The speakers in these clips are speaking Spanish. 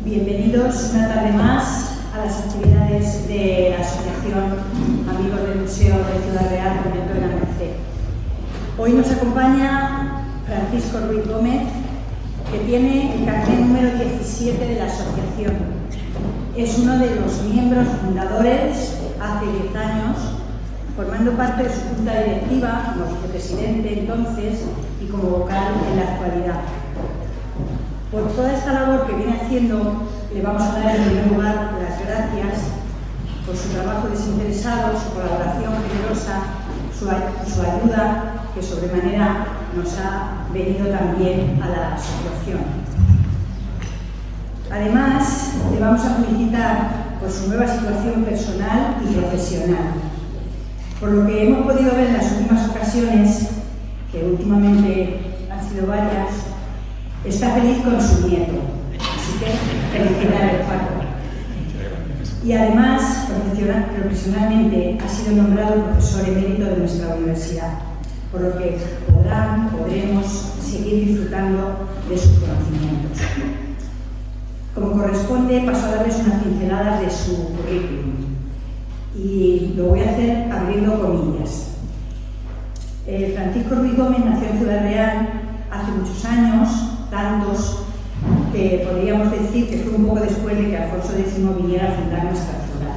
Bienvenidos una tarde más a las actividades de la Asociación Amigos del Museo de Ciudad Real, Convento de la Merced. Hoy nos acompaña Francisco Ruiz Gómez, que tiene el carnet número 17 de la asociación. Es uno de los miembros fundadores hace 10 años, formando parte de su junta directiva como vicepresidente entonces y como vocal en la actualidad. Por toda esta labor que viene haciendo, le vamos a dar en primer lugar las gracias por su trabajo desinteresado, su colaboración generosa, su ayuda que sobremanera nos ha venido también a la asociación. Además, le vamos a felicitar por su nueva situación personal y profesional. Por lo que hemos podido ver en las últimas ocasiones, que últimamente han sido varias, está feliz con su nieto, así que felicidades, Paco. Y además, profesionalmente, ha sido nombrado profesor emérito de nuestra universidad, por lo que podremos seguir disfrutando de sus conocimientos. Como corresponde, paso a darles unas pinceladas de su currículum y lo voy a hacer abriendo comillas. Francisco Ruiz Gómez nació en Ciudad Real hace muchos años, tantos que podríamos decir que fue un poco después de que Alfonso X viniera a fundar nuestra ciudad.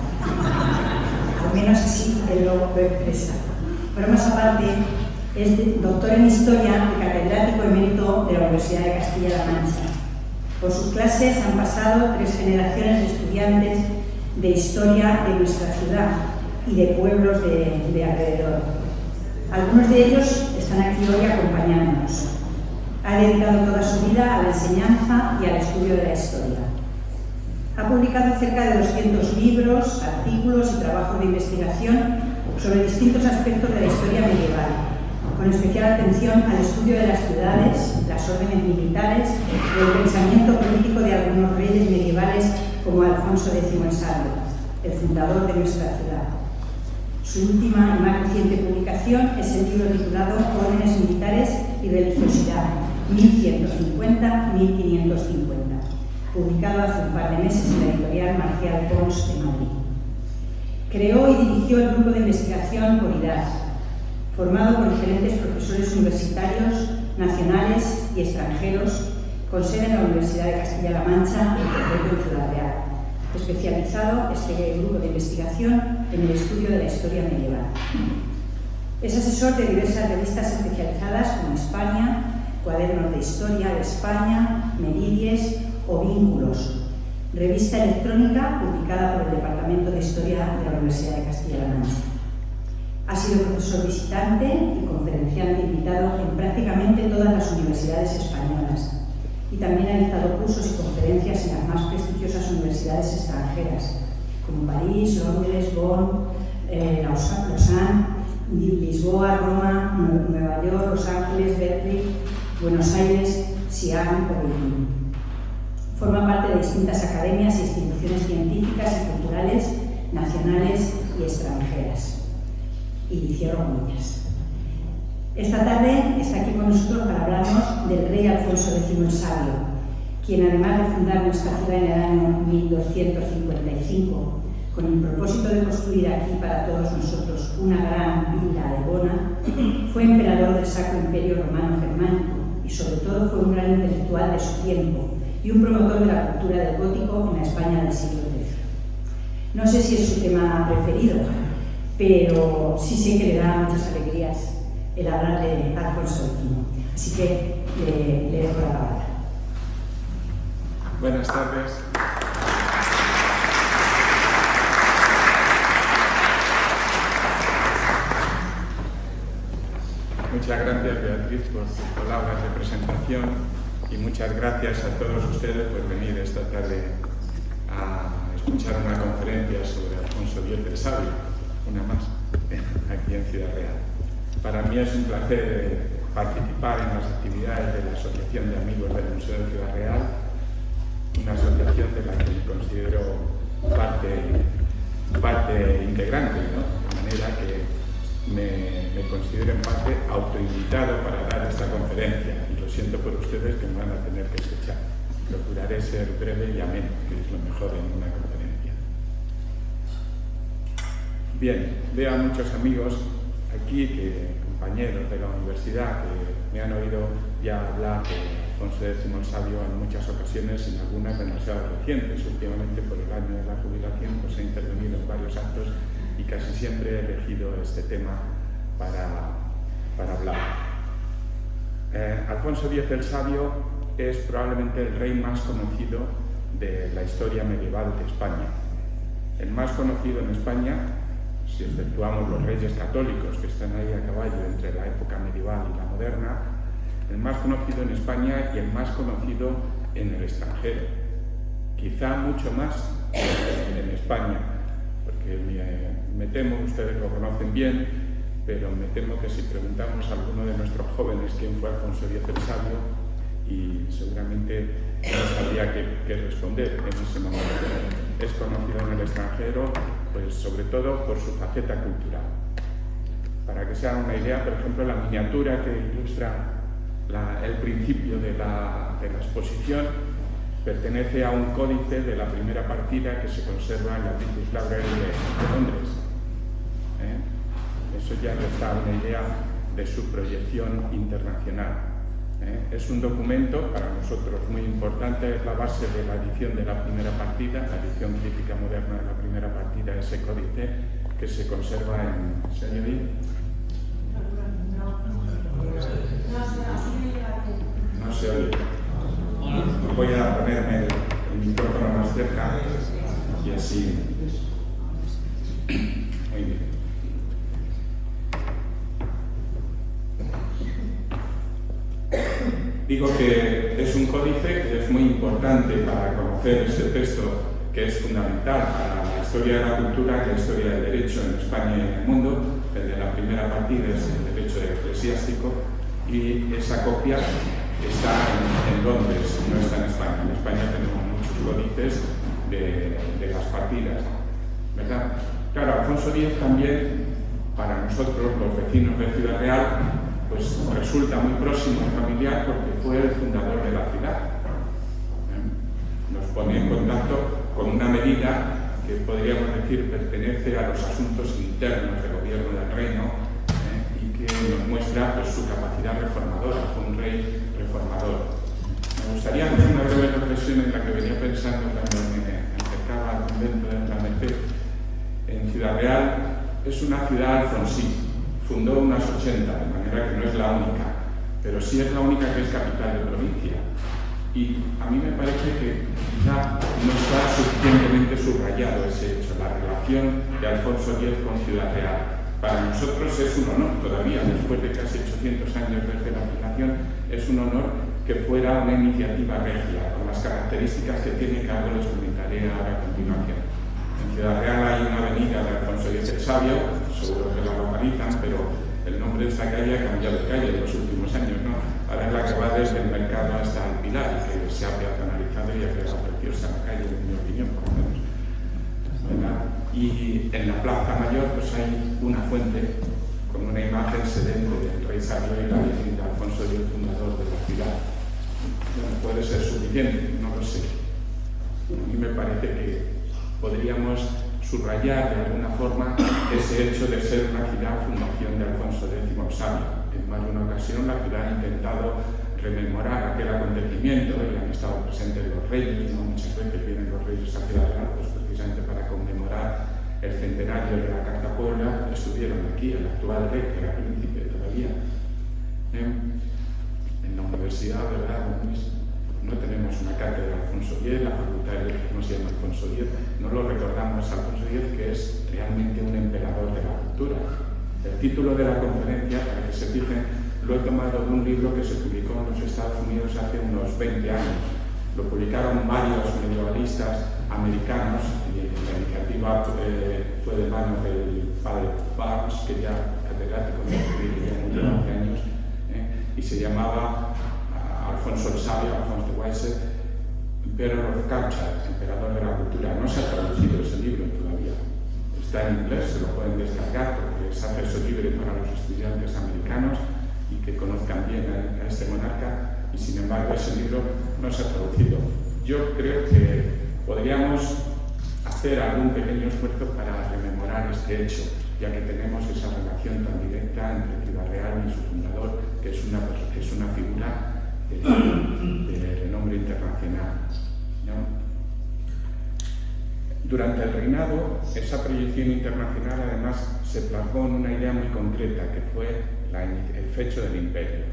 Al menos así él lo expresa. Pero más aparte, es doctor en Historia y catedrático emérito de la Universidad de Castilla-La Mancha. Por sus clases han pasado 3 generaciones de estudiantes de historia de nuestra ciudad y de pueblos de alrededor. Algunos de ellos están aquí hoy acompañándonos. Ha dedicado toda su vida a la enseñanza y al estudio de la historia. Ha publicado cerca de 200 libros, artículos y trabajos de investigación sobre distintos aspectos de la historia medieval, con especial atención al estudio de las ciudades, las órdenes militares y el pensamiento político de algunos reyes medievales como Alfonso X el Sabio, el fundador de nuestra ciudad. Su última y más reciente publicación es el libro titulado Órdenes militares y religiosidad, 1150-1550, publicado hace un par de meses en la editorial Marcial Pons de Madrid. Creó y dirigió el grupo de investigación Coridad, formado por diferentes profesores universitarios, nacionales y extranjeros, con sede en la Universidad de Castilla-La Mancha y en Ciudad Real, especializado este grupo de investigación en el estudio de la historia medieval. Es asesor de diversas revistas especializadas como España, Cuadernos de Historia de España, Meridies o Vínculos, revista electrónica publicada por el Departamento de Historia de la Universidad de Castilla-La Mancha. Ha sido profesor visitante y conferenciante invitado en prácticamente todas las universidades españolas y también ha dictado cursos y conferencias en las más prestigiosas universidades extranjeras, como París, Londres, Bonn, Lausanne, Lisboa, Roma, Nueva York, Los Ángeles, Berkeley, Buenos Aires, Xi'an o Beijing. Forma parte de distintas academias e instituciones científicas y culturales nacionales y extranjeras. Y cierro comillas. Esta tarde está aquí con nosotros para hablarnos del rey Alfonso X el Sabio, quien además de fundar nuestra ciudad en el año 1255, con el propósito de construir aquí para todos nosotros una gran villa Ebona, fue emperador del Sacro Imperio Romano Germánico y sobre todo fue un gran intelectual de su tiempo y un promotor de la cultura del gótico en la España del siglo XIII. No sé si es su tema preferido, pero sí sé que le da muchas alegrías el hablar de Alfonso X. Así que le dejo la palabra. Buenas tardes. Muchas gracias, Beatriz, por tus palabras de presentación y muchas gracias a todos ustedes por venir esta tarde a escuchar una conferencia sobre Alfonso X el Sabio, una más, aquí en Ciudad Real. Para mí es un placer participar en las actividades de la Asociación de Amigos del Museo de Ciudad Real, una asociación de la que me considero parte integrante, ¿no? De manera que me considero en parte autoinvitado para dar esta conferencia y lo siento por ustedes que me van a tener que escuchar. Procuraré ser breve y ameno, que es lo mejor en una conferencia. Bien, veo a muchos amigos aquí, compañeros de la universidad, que me han oído ya hablar de Alfonso X el Sabio en muchas ocasiones, en algunas demasiado recientes. Últimamente, por el año de la jubilación, pues he intervenido en varios actos y casi siempre he elegido este tema para hablar. Alfonso X el Sabio es probablemente el rey más conocido de la historia medieval de España. El más conocido en España, si exceptuamos los reyes católicos que están ahí a caballo entre la época medieval y la moderna, el más conocido en España y el más conocido en el extranjero. Quizá mucho más en España, porque me temo, ustedes lo conocen bien, pero me temo que si preguntamos a alguno de nuestros jóvenes quién fue Alfonso X el Sabio, y seguramente no sabría qué responder en ese momento. Es conocido en el extranjero, pues sobre todo por su faceta cultural. Para que se hagan una idea, por ejemplo, la miniatura que ilustra el principio de la exposición pertenece a un códice de la primera partida que se conserva en la British Library de Londres. Eso ya nos da una idea de su proyección internacional. Es un documento para nosotros muy importante, es la base de la edición de la primera partida, la edición crítica moderna de la primera partida, ese códice que se conserva en... ¿Se oye bien? No se oye. Voy a ponerme el micrófono más cerca y así. Muy bien. Digo que es un códice que es muy importante para conocer este texto, que es fundamental para la historia de la cultura y la historia del derecho en España y en el mundo. El de la primera partida es el derecho eclesiástico y esa copia está en Londres, no está en España. En España tenemos muchos códices de las partidas, ¿verdad? Claro, Alfonso X también, para nosotros, los vecinos de Ciudad Real, pues resulta muy próximo y familiar porque fue el fundador de la ciudad. Nos pone en contacto con una medida que podríamos decir pertenece a los asuntos internos del gobierno del reino y que nos muestra pues, su capacidad reformadora. Fue un rey reformador. Me gustaría hacer una breve reflexión en la que venía pensando cuando me acercaba al convento de la Merced. En Ciudad Real es una ciudad alfonsí. Fundó unas 80, de manera que no es la única, pero sí es la única que es capital de provincia. Y a mí me parece que quizá no está suficientemente subrayado ese hecho, la relación de Alfonso X con Ciudad Real. Para nosotros es un honor todavía, después de casi 800 años desde la fundación, es un honor que fuera una iniciativa regia, con las características que tiene, que algo les comentaré ahora a continuación. En Ciudad Real hay una avenida de Alfonso X el Sabio, seguro que la localizan, pero el nombre de esta calle ha cambiado de calle en los últimos años, ¿no? Ahora es la que va desde el mercado hasta el Pilar y que se ha peatonalizado y ha quedado preciosa la calle, en mi opinión, por lo menos. ¿Verdad? Y en la Plaza Mayor pues hay una fuente con una imagen sedente del rey Sabio y la Virgen de Alfonso X, el fundador de la ciudad. Bueno, puede ser suficiente, no lo sé. A mí me parece que podríamos subrayar de alguna forma ese hecho de ser una ciudad fundación de Alfonso X el Sabio. En más de una ocasión la ciudad ha intentado rememorar aquel acontecimiento y han estado presentes los reyes, ¿no? Muchas veces vienen los reyes a Ciudad Real pues precisamente para conmemorar el centenario de la Carta Puebla. Estuvieron aquí el actual rey, que era príncipe todavía. En la universidad, ¿verdad? No tenemos una cátedra de Alfonso X, la facultad de Letras no se llama Alfonso X, no lo recordamos a Alfonso X, que es realmente un emperador de la cultura. El título de la conferencia, para que se fijen, lo he tomado de un libro que se publicó en los Estados Unidos hace unos 20 años. Lo publicaron varios medievalistas americanos y la iniciativa fue de manos del padre Barnes, que ya catedrático de ya murió hace años, y se llamaba Alfonso el Sabio, Alfonso de Weisse, Emperor of Culture, emperador de la cultura. No se ha traducido ese libro todavía. Está en inglés, se lo pueden descargar porque es acceso libre para los estudiantes americanos y que conozcan bien a este monarca, y sin embargo ese libro no se ha traducido. yo creo que podríamos hacer algún pequeño esfuerzo para rememorar este hecho, ya que tenemos esa relación tan directa entre Ciudad Real y su fundador, que es una figura de renombre internacional, ¿no? Durante el reinado, esa proyección internacional además se plasmó en una idea muy concreta, que fue el fecho del imperio,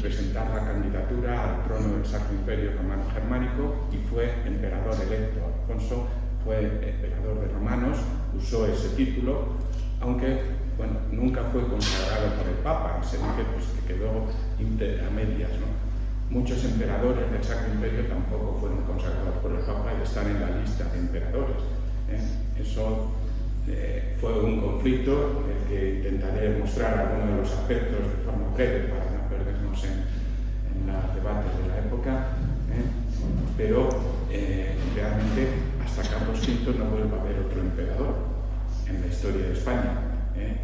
presentar la candidatura al trono del Sacro Imperio Romano Germánico, y fue emperador electo. Alfonso fue emperador de romanos, usó ese título, aunque bueno, nunca fue consagrado por el Papa, y se dice pues, que quedó a medias, ¿no? Muchos emperadores del Sacro Imperio tampoco fueron consagrados por el Papa y están en la lista de emperadores. Eso fue un conflicto en el que intentaré mostrar algunos de los aspectos de forma breve para no perdernos en los debates de la época, pero realmente hasta Carlos V no vuelve a haber otro emperador en la historia de España,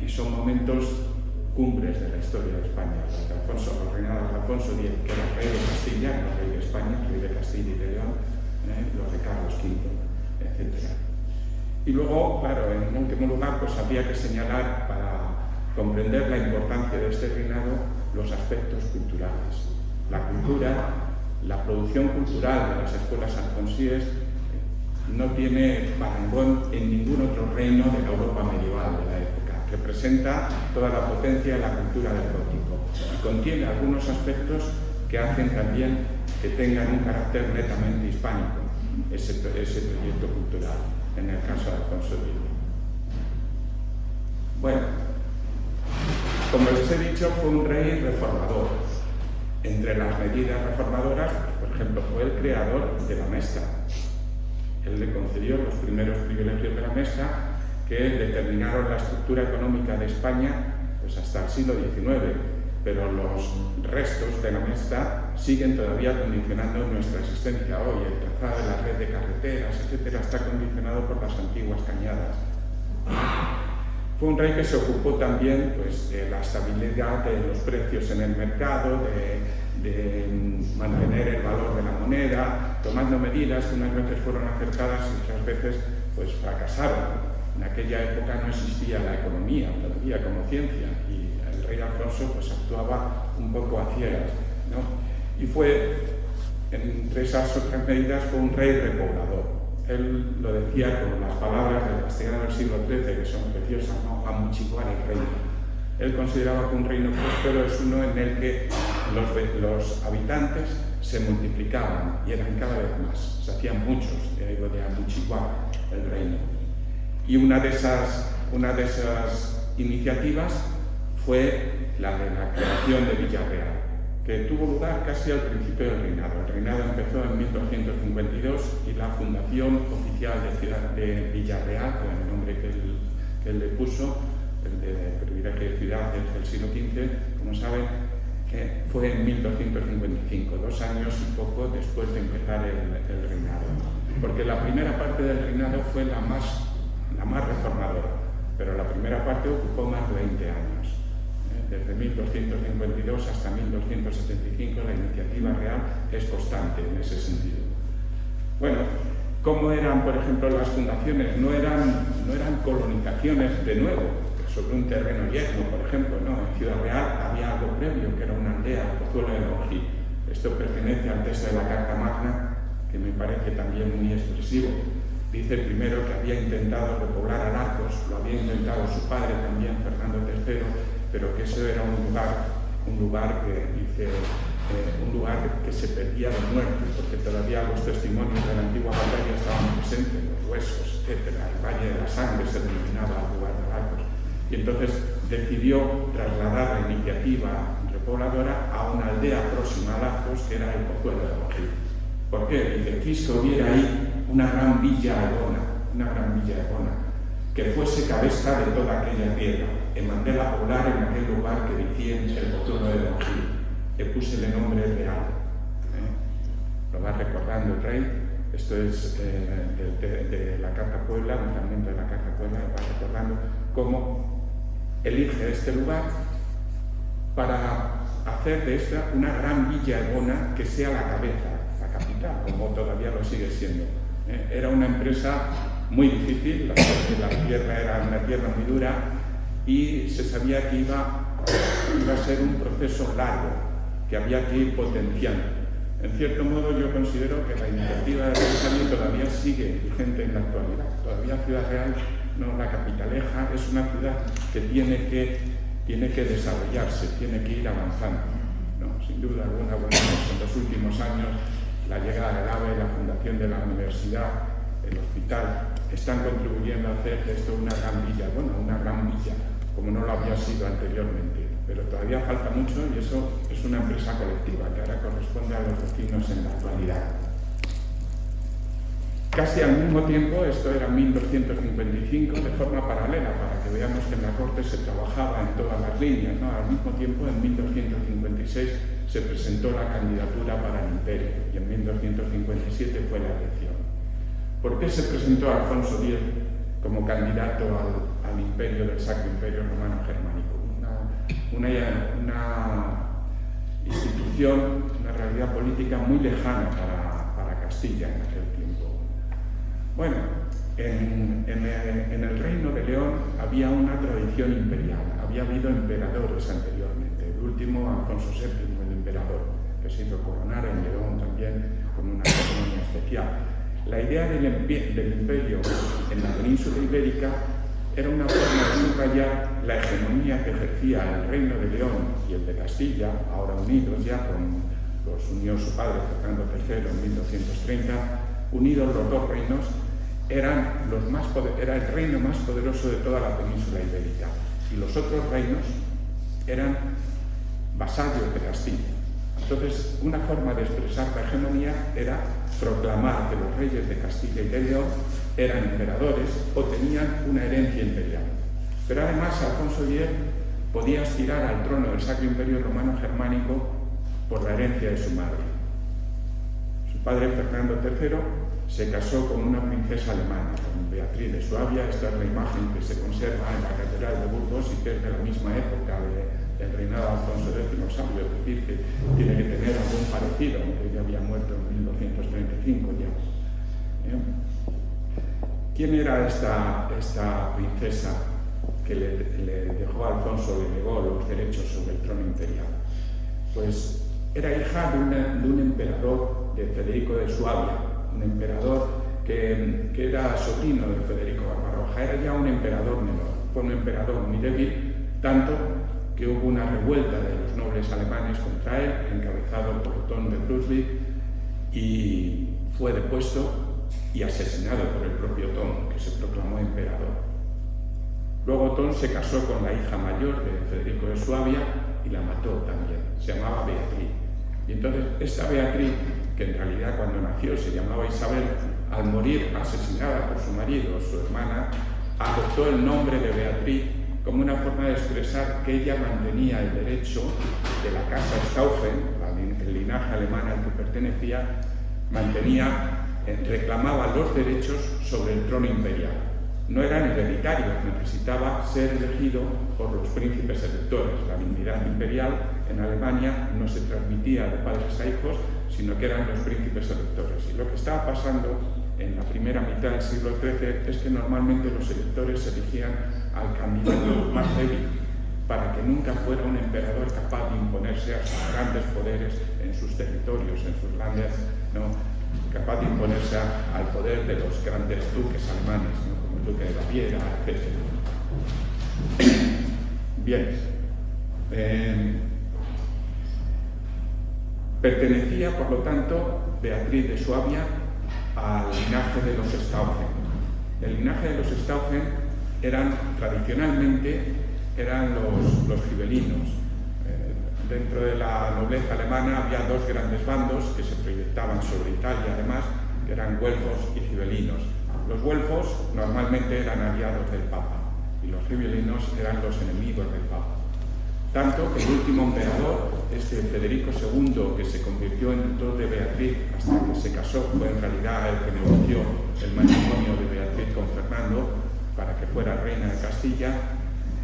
y son momentos cumbres de la historia de España. El reinado de Alfonso X, que era rey de Castilla, no rey de España, rey de Castilla y de León, los de Carlos V, etc. Y luego, claro, en último lugar, pues habría que señalar, para comprender la importancia de este reinado, los aspectos culturales. La cultura, la producción cultural de las escuelas alfonsíes no tiene parangón en ningún otro reino de la Europa medieval de la época. Representa toda la potencia de la cultura del gótico y contiene algunos aspectos que hacen también que tengan un carácter netamente hispánico ese proyecto cultural, en el caso de Alfonso X. Bueno, como les he dicho, fue un rey reformador. Entre las medidas reformadoras, por ejemplo, fue el creador de la mesta. Él le concedió los primeros privilegios de la mesta, que determinaron la estructura económica de España pues hasta el siglo XIX, pero los restos de la mesta siguen todavía condicionando nuestra existencia hoy. El trazado de la red de carreteras, etcétera, está condicionado por las antiguas cañadas. Fue un rey que se ocupó también pues, de la estabilidad de los precios en el mercado, de mantener el valor de la moneda, tomando medidas que unas veces fueron acertadas y otras veces pues, fracasaron. En aquella época no existía la economía todavía como ciencia, y el rey Alfonso pues, actuaba un poco a ciegas, ¿no? Y fue, entre esas otras medidas, fue un rey repoblador. Él lo decía con las palabras del castellano del siglo XIII, que son preciosas, ¿no? Amuchiguar el reino. Él consideraba que un reino próspero es uno en el que los habitantes se multiplicaban y eran cada vez más, se hacían muchos, de ahí de amuchiguar el reino. Y una de esas iniciativas fue la de la creación de Villarreal, que tuvo lugar casi al principio del reinado. El reinado empezó en 1252 y la fundación oficial de Villarreal, con el nombre que él le puso, el de privilegio de ciudad desde el siglo XV, como saben, fue en 1255, 2 años y poco después de empezar el reinado. Porque la primera parte del reinado fue la más reformadora, pero la primera parte ocupó más de 20 años. Desde 1252 hasta 1275 la iniciativa real es constante en ese sentido. Bueno, ¿cómo eran, por ejemplo, las fundaciones? No eran colonizaciones de nuevo, sobre un terreno yermo, por ejemplo, no. En Ciudad Real había algo previo, que era una aldea, el Pozuelo de Donjí. Esto pertenece al texto de la Carta Magna, que me parece también muy expresivo. Dice primero que había intentado repoblar a Arcos, lo había intentado su padre también, Fernando III, pero que eso era un lugar que se perdía de muerte, porque todavía los testimonios de la antigua batalla estaban presentes, los huesos, etc. El Valle de la Sangre se denominaba el lugar de Arcos. Y entonces decidió trasladar la iniciativa repobladora a una aldea próxima a Arcos, que era el Pozuelo de Donjí. ¿Por qué? Dice, quiso que hubiera ahí una gran villa hebona, que fuese cabeza de toda aquella tierra. Y mandé a poblar en aquel lugar que decían el Pozuelo de Donjí. Le puse el nombre real. Lo va recordando el rey. Esto es de la Carta Puebla, un fragmento de la Carta Puebla, va recordando cómo elige este lugar para hacer de esta una gran villa hebona que sea la cabeza capital, como todavía lo sigue siendo. Era una empresa muy difícil, la tierra era una tierra muy dura y se sabía que iba a ser un proceso largo, que había que ir potenciando. En cierto modo, yo considero que la iniciativa de Rosario todavía sigue vigente en la actualidad. Todavía Ciudad Real, no la capitaleja, es una ciudad que tiene que desarrollarse, tiene que ir avanzando. No, sin duda alguna, bueno, en los últimos años, la llegada del AVE, la fundación de la universidad, el hospital, están contribuyendo a hacer de esto una gran villa, como no lo había sido anteriormente. Pero todavía falta mucho y eso es una empresa colectiva que ahora corresponde a los vecinos en la actualidad. Casi al mismo tiempo, esto era en 1255, de forma paralela, para que veamos que en la corte se trabajaba en todas las líneas, ¿no? Al mismo tiempo, en 1256 se presentó la candidatura para el imperio y en 1257 fue la elección. ¿Por qué se presentó Alfonso X como candidato al imperio del Sacro Imperio Romano Germánico? Una institución, una realidad política muy lejana para Castilla en aquel tiempo. Bueno, en el Reino de León había una tradición imperial, había habido emperadores anteriormente, el último Alfonso VII, el emperador, que se hizo coronar en León también con una ceremonia especial. La idea del imperio en la península ibérica era una forma de subrayar la hegemonía que ejercía el Reino de León y el de Castilla, ahora unidos ya, los unió su padre Fernando III en 1230, unidos los dos reinos, era el reino más poderoso de toda la península ibérica, y los otros reinos eran vasallos de Castilla. Entonces, una forma de expresar la hegemonía era proclamar que los reyes de Castilla y de León eran emperadores o tenían una herencia imperial. Pero además, Alfonso X podía aspirar al trono del Sacro Imperio Romano Germánico por la herencia de su madre. Su padre, Fernando III, se casó con una princesa alemana, con Beatriz de Suabia. Esta es la imagen que se conserva en la Catedral de Burgos y que es de la misma época del reinado de Alfonso X Sabio, es decir, que tiene que tener algún parecido, aunque ella había muerto en 1235 ya. ¿Quién era esta princesa que le dejó a Alfonso, le legó los derechos sobre el trono imperial? Pues era hija de un emperador, de Federico de Suabia, un emperador que era sobrino de Federico Barbarroja, era ya un emperador menor, fue un emperador muy débil, tanto que hubo una revuelta de los nobles alemanes contra él, encabezado por Otón de Brunswick, y fue depuesto y asesinado por el propio Otón, que se proclamó emperador. Luego Otón se casó con la hija mayor de Federico de Suabia y la mató también, se llamaba Beatriz. Y entonces esta Beatriz, que en realidad cuando nació se llamaba Isabel, al morir asesinada por su marido, su hermana, adoptó el nombre de Beatriz como una forma de expresar que ella mantenía el derecho de la casa Stauffen, el linaje alemán al que pertenecía, reclamaba los derechos sobre el trono imperial. No eran hereditarios, necesitaba ser elegido por los príncipes electores. La dignidad imperial en Alemania no se transmitía de padres a hijos, sino que eran los príncipes electores. Y lo que estaba pasando en la primera mitad del siglo XIII es que normalmente los electores elegían al candidato más débil para que nunca fuera un emperador capaz de imponerse a sus grandes poderes en sus territorios, en sus landes, ¿no? Capaz de imponerse al poder de los grandes duques alemanes, ¿no? Como el duque de Baviera, etc. Bien. Pertenecía, por lo tanto, Beatriz de Suabia al linaje de los Stauffen. El linaje de los Stauffen tradicionalmente eran los gibelinos. Dentro de la nobleza alemana había dos grandes bandos que se proyectaban sobre Italia, además, que eran güelfos y gibelinos. Los güelfos normalmente eran aliados del Papa y los gibelinos eran los enemigos del Papa. Tanto que el último emperador, Federico II, que se convirtió en tutor de Beatriz hasta que se casó, fue en realidad el que negoció el matrimonio de Beatriz con Fernando para que fuera reina de Castilla.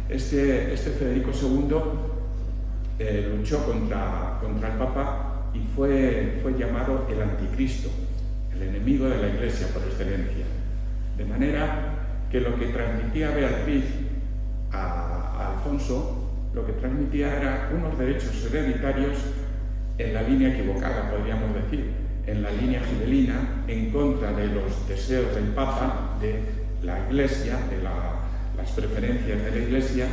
Este Federico II luchó contra el Papa y fue llamado el anticristo, el enemigo de la Iglesia por excelencia. De manera que lo que transmitía Beatriz a Alfonso, lo que transmitía era unos derechos hereditarios en la línea equivocada, podríamos decir, en la línea gibelina, en contra de los deseos del Papa, de la Iglesia, de las preferencias de la Iglesia,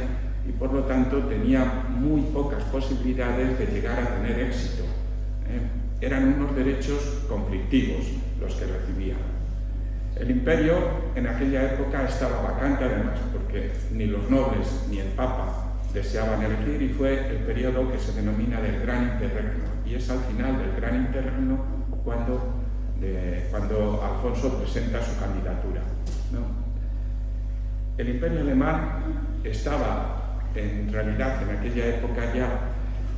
y por lo tanto tenía muy pocas posibilidades de llegar a tener éxito. Eran unos derechos conflictivos los que recibía. El imperio en aquella época estaba vacante además, porque ni los nobles ni el Papa deseaban elegir, y fue el periodo que se denomina del Gran Interregno, y es al final del Gran Interregno cuando Alfonso presenta su candidatura, ¿no? El imperio alemán estaba en realidad en aquella época ya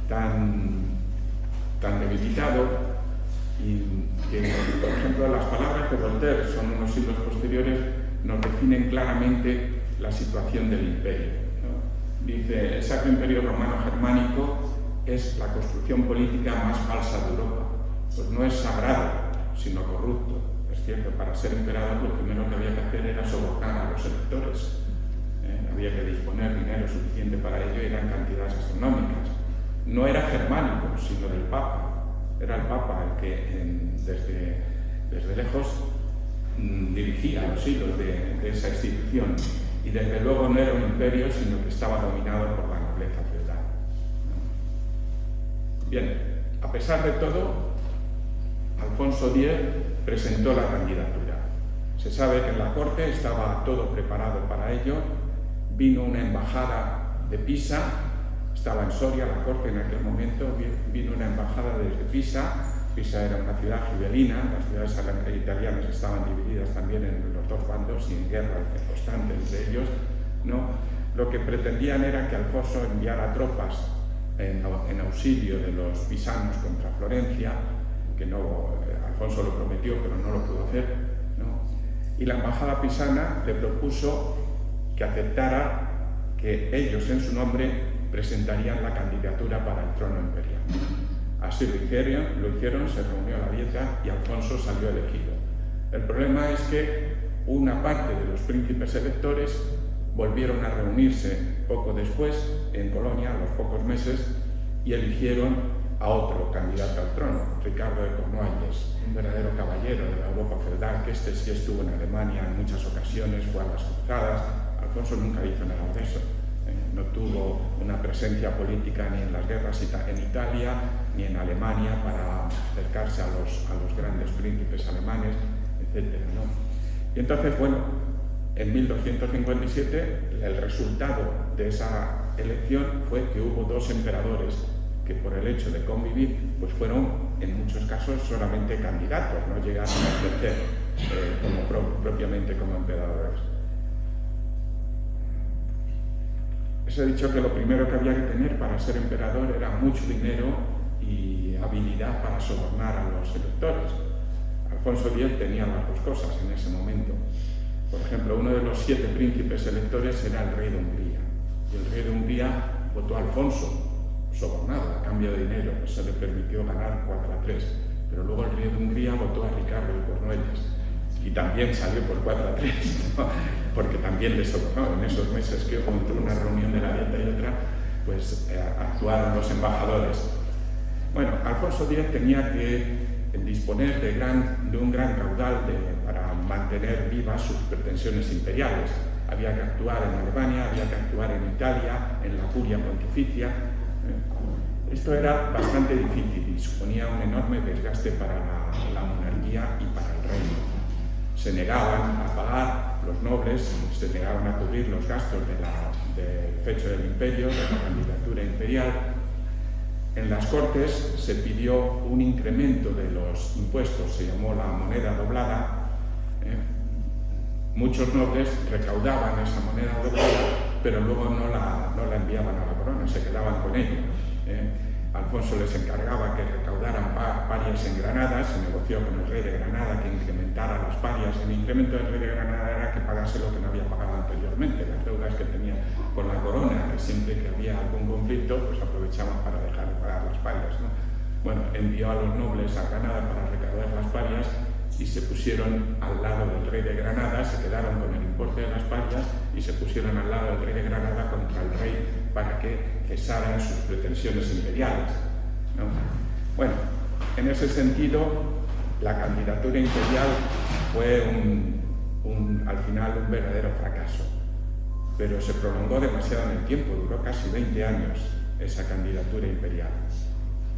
tan debilitado, y que, por ejemplo, las palabras de Voltaire, son unos siglos posteriores, nos definen claramente la situación del imperio, ¿no? Dice: el Sacro Imperio Romano Germánico es la construcción política más falsa de Europa. Pues no es sagrado, sino corrupto. Es cierto, para ser emperador lo primero que había que hacer era sobornar a los electores. Había que disponer dinero suficiente para ello, y eran cantidades astronómicas. No era germánico, sino del Papa. Era el Papa el que desde lejos dirigía los hilos de esa institución, y desde luego no era un imperio, sino que estaba dominado por la nobleza feudal. Bien, a pesar de todo, Alfonso X presentó la candidatura. Se sabe que en la corte estaba todo preparado para ello. Vino una embajada de Pisa, estaba en Soria la corte en aquel momento, vino una embajada desde Pisa. Pisa era una ciudad gibelina, las ciudades italianas estaban divididas también en los dos bandos y en guerra constante entre ellos, ¿no? Lo que pretendían era que Alfonso enviara tropas en auxilio de los pisanos contra Florencia, que Alfonso lo prometió pero no lo pudo hacer, ¿no? Y la embajada pisana le propuso que aceptara que ellos en su nombre presentarían la candidatura para el trono imperial. Así lo hicieron, se reunió la Dieta y Alfonso salió elegido. El problema es que una parte de los príncipes electores volvieron a reunirse poco después en Colonia, a los pocos meses, y eligieron a otro candidato al trono, Ricardo de Cornualles, un verdadero caballero de la Europa feudal, que sí estuvo en Alemania en muchas ocasiones, fue a las cruzadas. Alfonso nunca hizo nada de eso. No tuvo una presencia política ni en las guerras en Italia ni en Alemania para acercarse a los grandes príncipes alemanes, etc., ¿no? Y entonces, bueno, en 1257 el resultado de esa elección fue que hubo dos emperadores que, por el hecho de convivir, pues fueron en muchos casos solamente candidatos, no llegaron a ejercer propiamente como emperadores. Les he dicho que lo primero que había que tener para ser emperador era mucho dinero y habilidad para sobornar a los electores. Alfonso X tenía las dos cosas en ese momento. Por ejemplo, uno de los 7 príncipes electores era el rey de Hungría. Y el rey de Hungría votó a Alfonso, sobornado, a cambio de dinero. Eso le permitió ganar 4-3. Pero luego el rey de Hungría votó a Ricardo de Cornualles. Y también salió por 4-3, ¿no? Porque también le sobornó. En esos meses que hubo entre una reunión de la Dieta y otra, pues actuaron los embajadores. Bueno, Alfonso X tenía que disponer de un gran caudal para mantener vivas sus pretensiones imperiales. Había que actuar en Alemania, había que actuar en Italia, en la curia pontificia. Esto era bastante difícil y suponía un enorme desgaste para la monarquía y para el reino. Se negaban a pagar, los nobles se negaban a cubrir los gastos del fecho del imperio, de la candidatura imperial. En las Cortes se pidió un incremento de los impuestos, se llamó la moneda doblada. Muchos nobles recaudaban esa moneda doblada, pero luego no la enviaban a la corona, se quedaban con ella. Alfonso les encargaba que recaudaran parias en Granada, se negoció con el rey de Granada que incrementara las parias. El incremento del rey de Granada era que pagase lo que no había pagado anteriormente, las deudas que tenía con la corona, que siempre que había algún conflicto, pues aprovechaban para dejar de pagar las parias, ¿no? bueno, envió a los nobles a Granada para recaudar las parias y se pusieron al lado del rey de Granada, se quedaron con el importe de las parias y se pusieron al lado del rey de Granada contra el rey para que cesaran sus pretensiones imperiales, ¿no? Bueno, en ese sentido, la candidatura imperial fue al final un verdadero fracaso, pero se prolongó demasiado en el tiempo, duró casi 20 años esa candidatura imperial.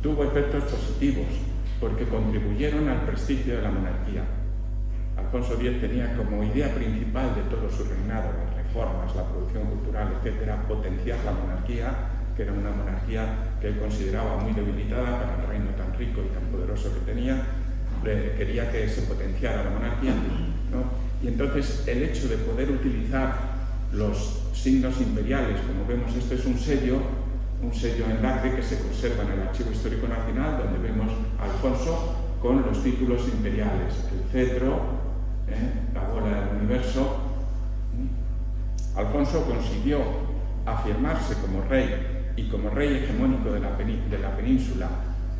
Tuvo efectos positivos porque contribuyeron al prestigio de la monarquía. Alfonso X tenía como idea principal de todo su reinado, las reformas, la producción cultural, etcétera, potenciar la monarquía, que era una monarquía que él consideraba muy debilitada para el reino tan rico y tan poderoso que tenía. Quería que se potenciara la monarquía, ¿no? Y entonces el hecho de poder utilizar los signos imperiales, como vemos, este es un sello en lacre que se conserva en el Archivo Histórico Nacional, donde vemos a Alfonso con los títulos imperiales, el cetro, la bola del universo. Alfonso consiguió afirmarse como rey y como rey hegemónico de la península,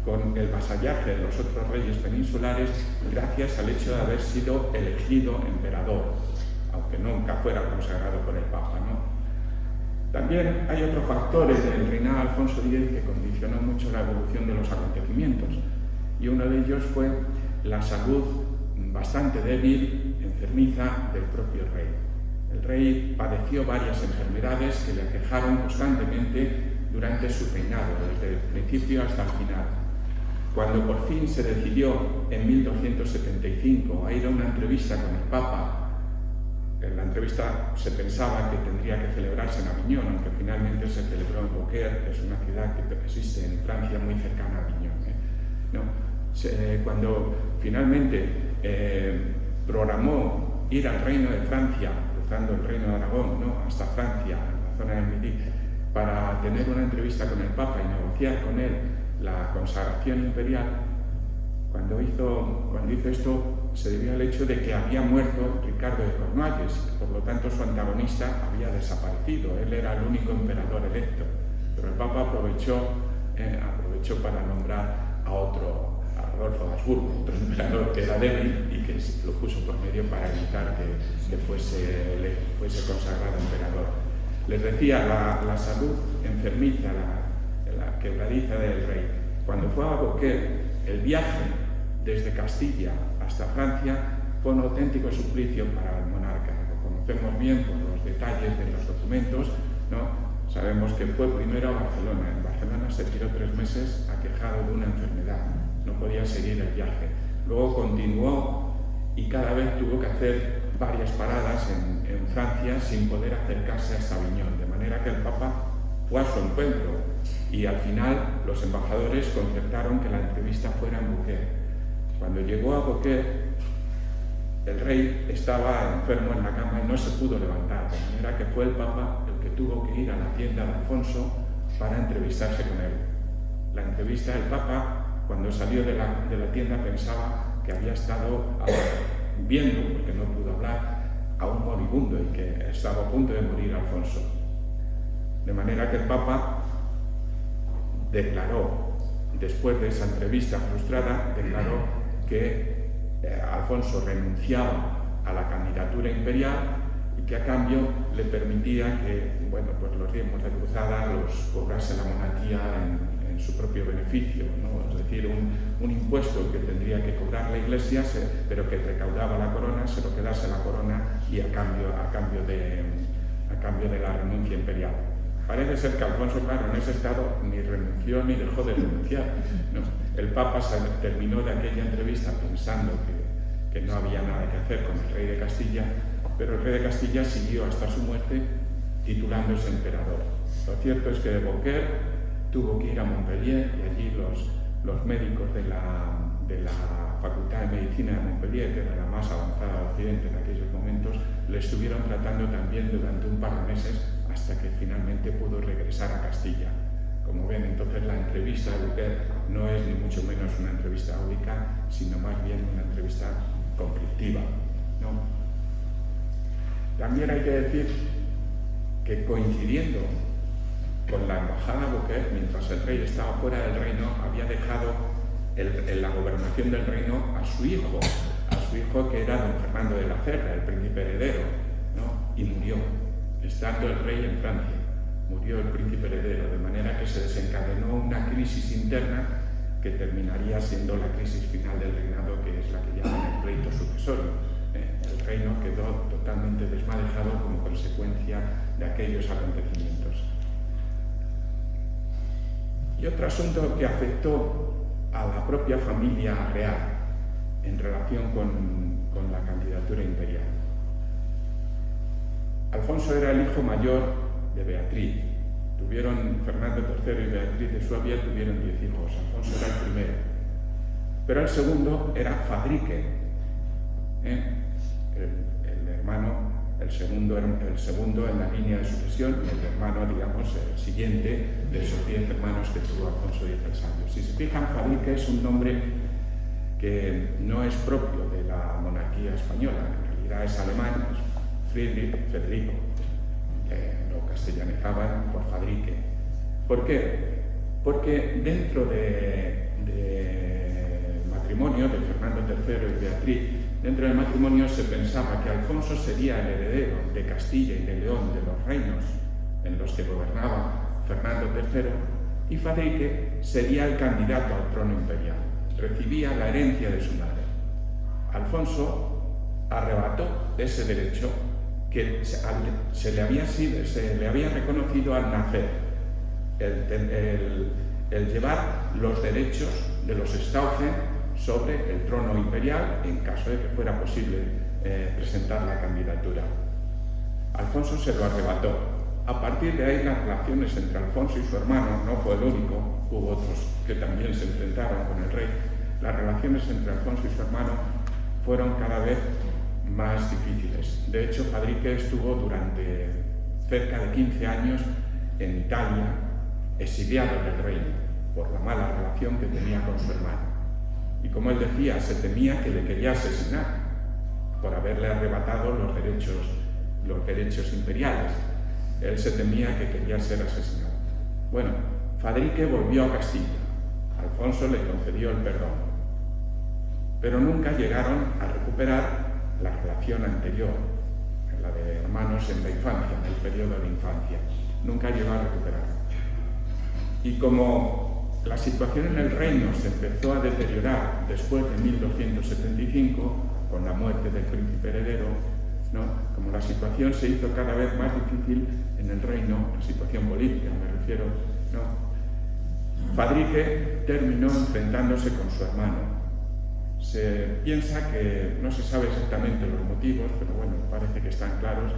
con el vasallaje de los otros reyes peninsulares, gracias al hecho de haber sido elegido emperador, aunque nunca fuera consagrado por el Papa, ¿no? También hay otros factores del reinado de Alfonso X que condicionó mucho la evolución de los acontecimientos, y uno de ellos fue la salud bastante débil, enfermiza del propio rey. El rey padeció varias enfermedades que le aquejaron constantemente durante su reinado, desde el principio hasta el final. Cuando por fin se decidió en 1275 a ir a una entrevista con el Papa, en la entrevista se pensaba que tendría que celebrarse en Aviñón, aunque finalmente se celebró en Beaucaire, que es una ciudad que existe en Francia muy cercana a Aviñón, ¿no? Cuando finalmente programó ir al Reino de Francia, cruzando el Reino de Aragón, ¿no?, hasta Francia, en la zona de Midi, para tener una entrevista con el Papa y negociar con él la consagración imperial, cuando hizo esto se debió al hecho de que había muerto Ricardo de Cornualles, y por lo tanto su antagonista había desaparecido. Él era el único emperador electo, pero el Papa aprovechó para nombrar a Rodolfo de Habsburgo, otro emperador que era débil y que lo puso por medio para evitar que fuese consagrado emperador. Les decía, la salud enfermiza, la quebradiza del rey. Cuando fue a Beaucaire, el viaje desde Castilla hasta Francia fue un auténtico suplicio para el monarca. Lo conocemos bien por los detalles de los documentos, ¿no? Sabemos que fue primero a Barcelona. En Barcelona se tiró 3 meses aquejado de una enfermedad, no podía seguir el viaje. Luego continuó y cada vez tuvo que hacer varias paradas en Francia sin poder acercarse hasta Aviñón, de manera que el Papa fue a su encuentro y al final los embajadores concertaron que la entrevista fuera en Beaucaire. Cuando llegó a Beaucaire, el rey estaba enfermo en la cama y no se pudo levantar, de manera que fue el Papa el que tuvo que ir a la tienda de Alfonso para entrevistarse con él. La entrevista del Papa, cuando salió de la tienda, pensaba que había estado viendo, porque no pudo hablar, a un moribundo y que estaba a punto de morir Alfonso. De manera que el Papa declaró, después de esa entrevista frustrada, declaró que Alfonso renunciaba a la candidatura imperial y que a cambio le permitía que, bueno, pues los diezmos de cruzada los cobrase la monarquía en su propio beneficio, ¿no? Es decir, un impuesto que tendría que cobrar la Iglesia, pero que recaudaba la corona, se lo quedase la corona y a cambio de la renuncia imperial. Parece ser que Alfonso, claro, en ese estado ni renunció ni dejó de renunciar, ¿no? El Papa terminó de aquella entrevista pensando que no había nada que hacer con el rey de Castilla, pero el rey de Castilla siguió hasta su muerte titulándose emperador. Lo cierto es que de Beaucaire tuvo que ir a Montpellier y allí los médicos de la Facultad de Medicina de Montpellier, que era la más avanzada de Occidente en aquellos momentos, le estuvieron tratando también durante un par de meses hasta que finalmente pudo regresar a Castilla. Como ven, entonces la entrevista de Beaucaire no es ni mucho menos una entrevista única, sino más bien una entrevista conflictiva, ¿no? También hay que decir que, coincidiendo con la embajada de Beaucaire, mientras el rey estaba fuera del reino, había dejado en la gobernación del reino a su hijo que era don Fernando de la Cerda, el príncipe heredero, ¿no? Y murió, estando el rey en Francia, murió el príncipe heredero, de manera que se desencadenó una crisis interna que terminaría siendo la crisis final del reinado, que es la que llaman el pleito sucesorio. El reino quedó totalmente desmadejado como consecuencia de aquellos acontecimientos. Y otro asunto que afectó a la propia familia real en relación con la candidatura imperial. Alfonso era el hijo mayor de Beatriz. Fernando III y Beatriz de Suabia tuvieron 10 hijos. Alfonso era el primero. Pero el segundo era Fadrique, el segundo en la línea de sucesión, y el hermano, digamos, el siguiente de esos 10 hermanos que tuvo Alfonso X el Sabio. Si se fijan, Fadrique es un nombre que no es propio de la monarquía española, en realidad es alemán, es Federico, lo castellanizaban por Fadrique. ¿Por qué? Porque dentro del matrimonio de Fernando III y Beatriz, dentro del matrimonio se pensaba que Alfonso sería el heredero de Castilla y de León, de los reinos en los que gobernaba Fernando III, y Fadrique sería el candidato al trono imperial. Recibía la herencia de su madre. Alfonso arrebató ese derecho que se le había reconocido al nacer, el llevar los derechos de los Stauffen sobre el trono imperial en caso de que fuera posible presentar la candidatura. Alfonso se lo arrebató. A partir de ahí las relaciones entre Alfonso y su hermano, no fue el único, hubo otros que también se enfrentaron con el rey, las relaciones entre Alfonso y su hermano fueron cada vez más difíciles. De hecho, Fadrique estuvo durante cerca de 15 años en Italia, exiliado del reino, por la mala relación que tenía con su hermano. Y como él decía, se temía que le quería asesinar por haberle arrebatado los derechos imperiales. Él se temía que quería ser asesinado. Bueno, Fadrique volvió a Castilla. Alfonso le concedió el perdón. Pero nunca llegaron a recuperar la relación anterior, la de hermanos en la infancia, en el periodo de infancia. Nunca llegó a recuperarla. Y como la situación en el reino se empezó a deteriorar después de 1275, con la muerte del príncipe heredero, ¿no? Como la situación se hizo cada vez más difícil en el reino, la situación política me refiero, ¿no? Fadrique terminó enfrentándose con su hermano. Se piensa que, no se sabe exactamente los motivos, pero bueno, parece que están claros,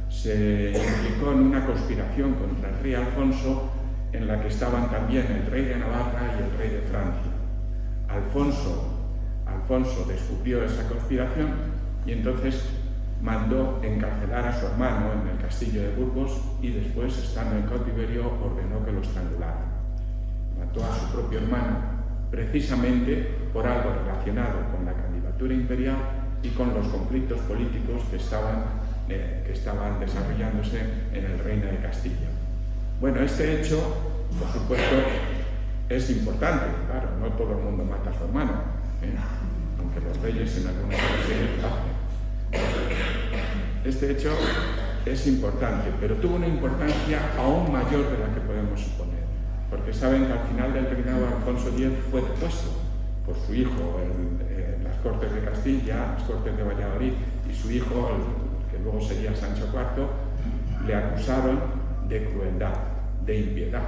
se implicó en una conspiración contra el rey Alfonso, en la que estaban también el rey de Navarra y el rey de Francia. Alfonso descubrió esa conspiración y entonces mandó encarcelar a su hermano en el castillo de Burgos y después, estando en cautiverio, ordenó que lo estrangularan. Mató a su propio hermano precisamente por algo relacionado con la candidatura imperial y con los conflictos políticos que estaban desarrollándose en el reino de Castilla. Bueno, este hecho, por supuesto, es importante, claro, no todo el mundo mata a su hermano, aunque los reyes en algunas ocasiones lo hacen. Este hecho es importante, pero tuvo una importancia aún mayor de la que podemos suponer, porque saben que al final del reinado de Alfonso X fue depuesto por su hijo en las Cortes de Castilla, las Cortes de Valladolid, y su hijo, que luego sería Sancho IV, le acusaron de crueldad, de impiedad,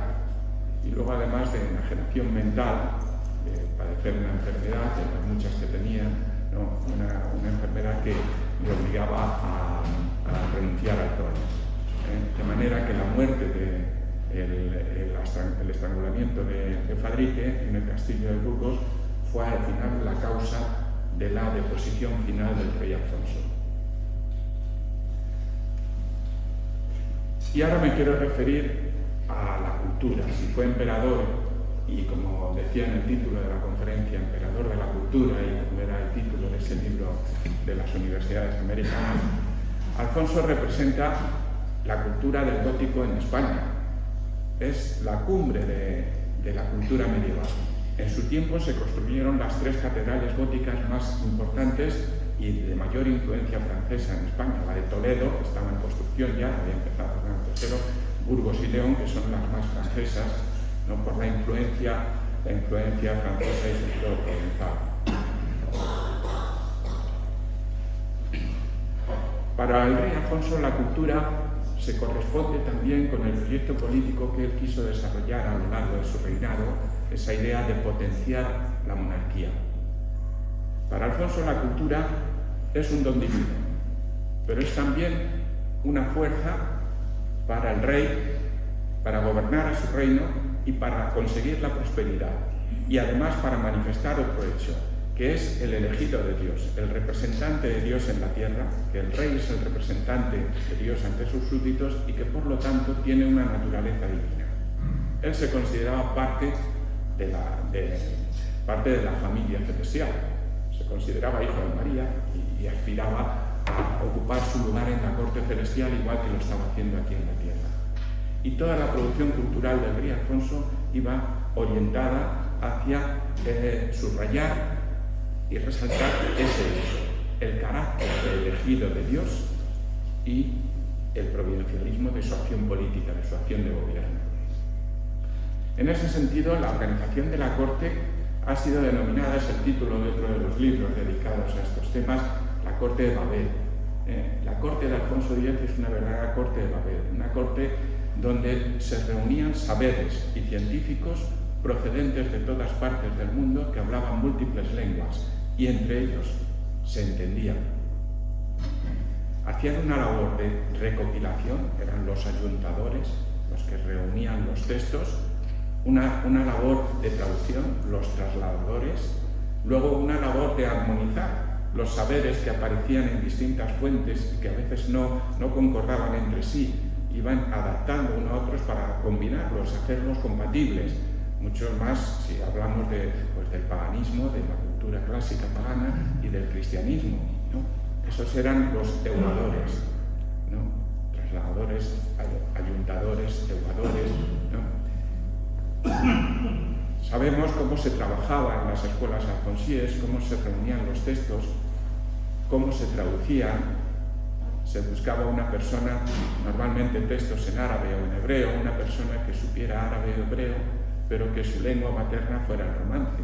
y luego además de enajenación mental, de padecer una enfermedad, de las muchas que tenía, ¿no? una enfermedad que le obligaba a renunciar al trono. De manera que la muerte el estrangulamiento de Fadrique en el castillo de Burgos fue al final la causa de la deposición final del rey Alfonso. Y ahora me quiero referir a la cultura. Si fue emperador, y como decía en el título de la conferencia, emperador de la cultura, y como era el título de ese libro de las universidades americanas, Alfonso representa la cultura del gótico en España. Es la cumbre de la cultura medieval. En su tiempo se construyeron las 3 catedrales góticas más importantes y de mayor influencia francesa en España. La de Toledo estaba en construcción ya, había empezado Fernando III, Burgos y León, que son las más francesas, ¿no?, por la influencia francesa y sobre todo provenzal. Para el rey Alfonso, la cultura se corresponde también con el proyecto político que él quiso desarrollar a lo largo de su reinado, esa idea de potenciar la monarquía. Para Alfonso la cultura es un don divino, pero es también una fuerza para el rey, para gobernar a su reino y para conseguir la prosperidad. Y además para manifestar otro hecho, que es el elegido de Dios, el representante de Dios en la tierra, que el rey es el representante de Dios ante sus súbditos y que por lo tanto tiene una naturaleza divina. Él se consideraba parte de la familia celestial, se consideraba hijo de María y aspiraba a ocupar su lugar en la corte celestial igual que lo estaba haciendo aquí en la tierra. Y toda la producción cultural del rey Alfonso iba orientada hacia subrayar y resaltar ese hecho, el carácter elegido de Dios y el providencialismo de su acción política, de su acción de gobierno. En ese sentido, la organización de la corte ha sido denominada, es el título de otro de los libros dedicados a estos temas, la corte de Babel. La corte de Alfonso X es una verdadera corte de Babel, una corte donde se reunían saberes y científicos procedentes de todas partes del mundo que hablaban múltiples lenguas y entre ellos se entendían. Hacían una labor de recopilación, eran los ayuntadores los que reunían los textos, una labor de traducción, los trasladadores, luego una labor de armonizar los saberes que aparecían en distintas fuentes y que a veces no concordaban entre sí, iban adaptando unos a otros para combinarlos, hacerlos compatibles. Mucho más si hablamos del paganismo, de la cultura clásica pagana y del cristianismo, ¿no? Esos eran los euladores, ¿no? Trasladadores, ayuntadores, euladores, ¿no? Sabemos cómo se trabajaba en las escuelas alfonsíes, cómo se reunían los textos, cómo se traducían. Se buscaba una persona, normalmente textos en árabe o en hebreo, una persona que supiera árabe o hebreo, pero que su lengua materna fuera el romance.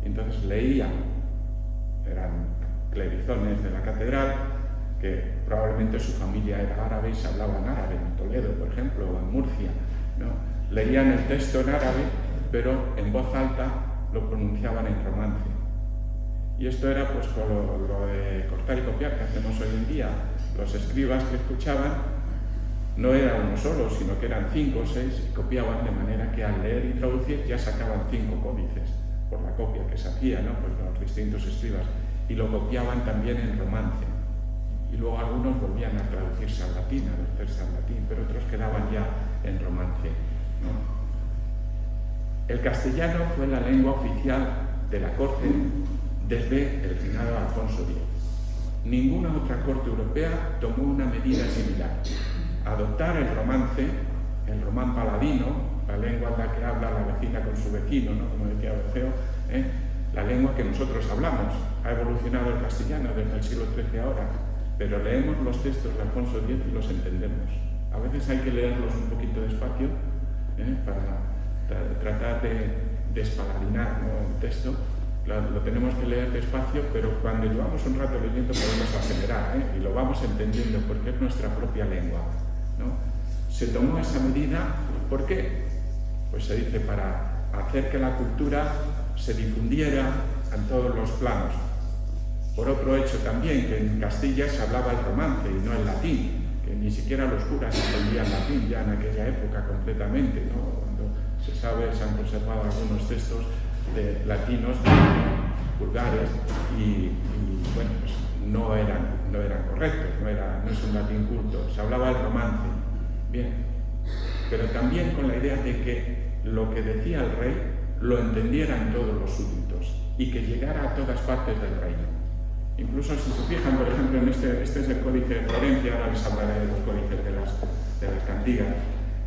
Entonces leían, eran clerizones de la catedral, que probablemente su familia era árabe y se hablaba en árabe, en Toledo, por ejemplo, o en Murcia, ¿no? Leían el texto en árabe, pero en voz alta lo pronunciaban en romance. Y esto era pues con lo de cortar y copiar que hacemos hoy en día. Los escribas que escuchaban no era uno solo, sino que eran 5 o 6 y copiaban, de manera que al leer y traducir ya sacaban 5 códices por la copia que se hacía, ¿no? Pues los distintos escribas, y lo copiaban también en romance. Y luego algunos volvían a traducirse al latín, a verterse al latín, pero otros quedaban ya en romance, ¿no? El castellano fue la lengua oficial de la corte desde el reinado de Alfonso X. Ninguna otra corte europea tomó una medida similar. Adoptar el romance, el román paladino, la lengua en la que habla la vecina con su vecino, ¿no? Como decía Berceo, la lengua que nosotros hablamos. Ha evolucionado el castellano desde el siglo XIII ahora, pero leemos los textos de Alfonso X y los entendemos. A veces hay que leerlos un poquito despacio para tratar de espaladinar, ¿no? El texto. Lo tenemos que leer despacio, pero cuando llevamos un rato leyendo podemos acelerar, y lo vamos entendiendo porque es nuestra propia lengua, ¿no? Se tomó esa medida, ¿por qué? Pues se dice para hacer que la cultura se difundiera en todos los planos. Por otro hecho también, que en Castilla se hablaba el romance y no el latín, que ni siquiera los curas entendían latín ya en aquella época completamente, ¿no? Cuando se sabe, se han conservado algunos textos de latinos vulgares y bueno, pues no eran correctos, no es un latín culto, se hablaba el romance, bien, pero también con la idea de que lo que decía el rey lo entendieran todos los súbditos y que llegara a todas partes del reino. Incluso si se fijan, por ejemplo, en este es el Códice de Florencia, ahora les hablaré de los códices de las cantigas,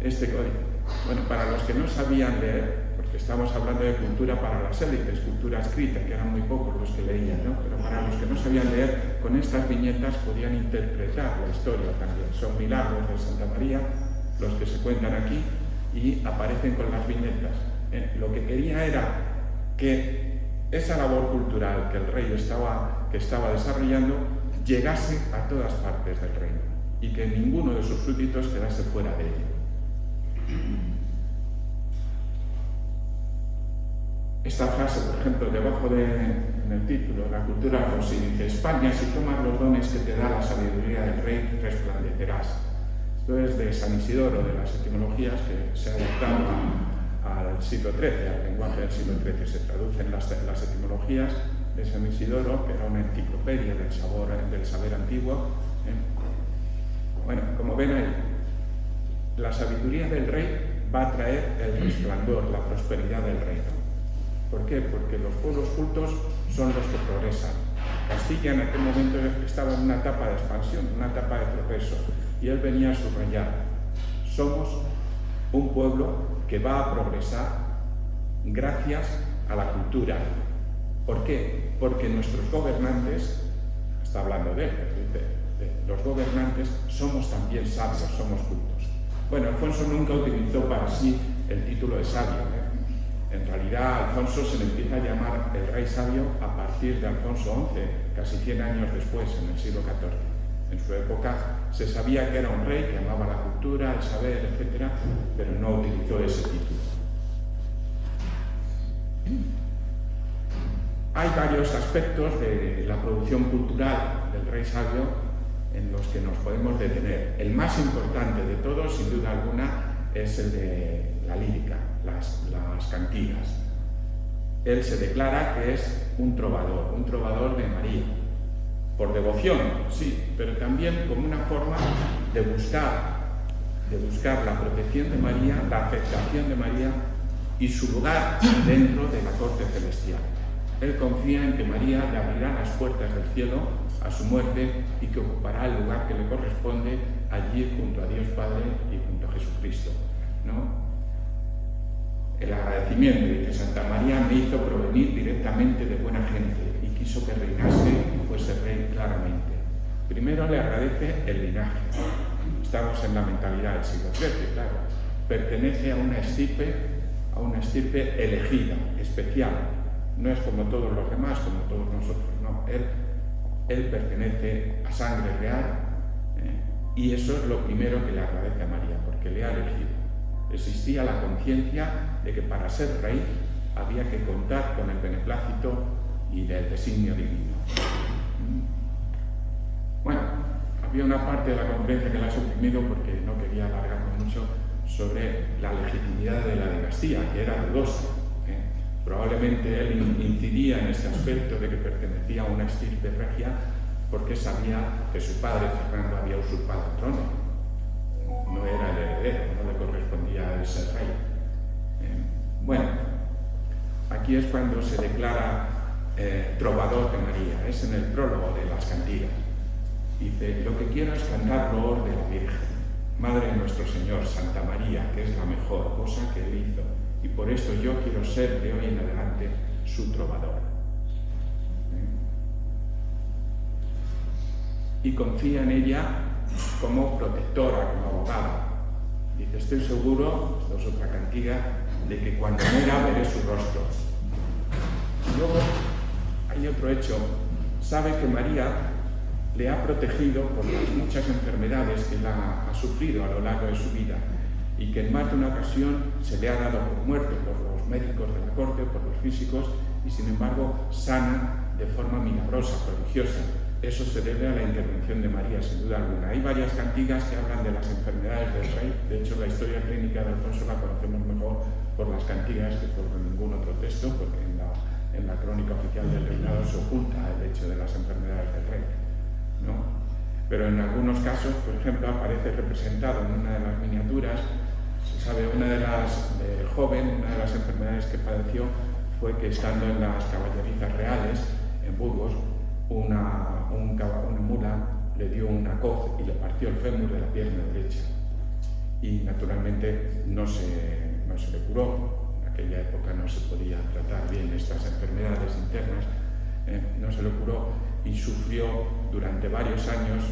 este códice. Bueno, para los que no sabían leer, porque estamos hablando de cultura para las élites, cultura escrita, que eran muy pocos los que leían, ¿no? Pero para los que no sabían leer, con estas viñetas podían interpretar la historia también. Son milagros de Santa María los que se cuentan aquí y aparecen con las viñetas. Lo que quería era que esa labor cultural que el rey estaba desarrollando llegase a todas partes del reino y que ninguno de sus súbditos quedase fuera de ello. Esta frase, por ejemplo, debajo en el título, la cultura alfonsina, dice: España, si tomas los dones que te da la sabiduría del rey, resplandecerás. Esto es de San Isidoro, de las etimologías, que se ha adaptado al siglo XIII, al lenguaje del siglo XIII. Se traducen las etimologías de San Isidoro, que era una enciclopedia del saber antiguo. Bueno, como ven ahí, la sabiduría del rey va a traer el resplandor, la prosperidad del reino. ¿Por qué? Porque los pueblos cultos son los que progresan. Castilla en aquel momento estaba en una etapa de expansión, una etapa de progreso, y él venía a subrayar: somos un pueblo que va a progresar gracias a la cultura. ¿Por qué? Porque nuestros gobernantes, está hablando de él, los gobernantes somos también sabios, somos cultos. Bueno, Alfonso nunca utilizó para sí el título de sabio, En realidad, Alfonso se le empieza a llamar el rey sabio a partir de Alfonso XI, casi 100 años después, en el siglo XIV. En su época se sabía que era un rey, que amaba la cultura, el saber, etc., pero no utilizó ese título. Hay varios aspectos de la producción cultural del rey sabio en los que nos podemos detener. El más importante de todos, sin duda alguna, es el de la lírica, las cantigas. Él se declara que es un trovador de María, por devoción, sí, pero también como una forma de buscar la protección de María, la aceptación de María y su lugar dentro de la corte celestial. Él confía en que María le abrirá las puertas del cielo a su muerte y que ocupará el lugar que le corresponde allí junto a Dios Padre y junto a Jesucristo, ¿no? El agradecimiento, dice: Santa María me hizo provenir directamente de buena gente y quiso que reinase y fuese rey claramente. Primero le agradece el linaje. Estamos en la mentalidad del siglo XIII, claro. Pertenece a una estirpe elegida, especial. No es como todos los demás, como todos nosotros, no. Él pertenece a sangre real, y eso es lo primero que le agradece a María, porque le ha elegido. Existía la conciencia de que para ser rey había que contar con el beneplácito y del designio divino. Bueno, había una parte de la conferencia que la he suprimido porque no quería alargarme mucho, sobre la legitimidad de la dinastía, que era dudosa. Probablemente él incidía en este aspecto de que pertenecía a una estirpe regia porque sabía que su padre Fernando había usurpado el trono. No era el heredero, no le correspondía a él ser rey. Bueno, aquí es cuando se declara trovador de María, es en el prólogo de las cantigas. Dice: lo que quiero es cantar loor de la Virgen, Madre de nuestro Señor, Santa María, que es la mejor cosa que él hizo, y por esto yo quiero ser de hoy en adelante su trovador. Y confía en ella como protectora, como abogada. Dice: estoy seguro, esto es otra cantiga, de que cuando muera veré su rostro. Luego hay otro hecho: sabe que María le ha protegido por las muchas enfermedades que ella ha sufrido a lo largo de su vida, y que en más de una ocasión se le ha dado por muerto por los médicos de la corte, por los físicos, y sin embargo sana de forma milagrosa, prodigiosa. Eso se debe a la intervención de María, sin duda alguna. Hay varias cantigas que hablan de las enfermedades del rey. De hecho, la historia clínica de Alfonso la conocemos mejor por las cantigas que por ningún otro texto, porque en la crónica oficial del reinado se oculta el hecho de las enfermedades del rey, ¿no? Pero en algunos casos, por ejemplo, aparece representado en una de las miniaturas. Se sabe, una de las enfermedades que padeció fue que, estando en las caballerizas reales en Burgos, una mula le dio una coz y le partió el fémur de la pierna derecha, y naturalmente no se le curó, una aquella época no se podía tratar bien estas enfermedades internas, no se lo curó y sufrió durante varios años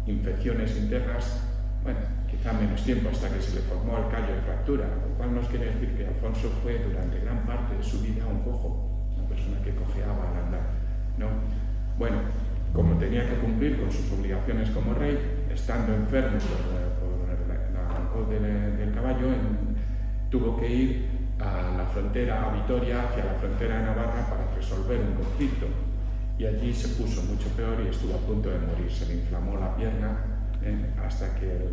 infecciones internas, bueno, quizá menos tiempo, hasta que se le formó el callo de fractura, lo cual nos quiere decir que Alfonso fue durante gran parte de su vida un cojo, una persona que cojeaba al andar, ¿no? Bueno, como tenía que cumplir con sus obligaciones como rey, estando enfermo por la alcohol del caballo, tuvo que ir a la frontera, a Vitoria, hacia la frontera de Navarra, para resolver un conflicto. Y allí se puso mucho peor y estuvo a punto de morir. Se le inflamó la pierna hasta que,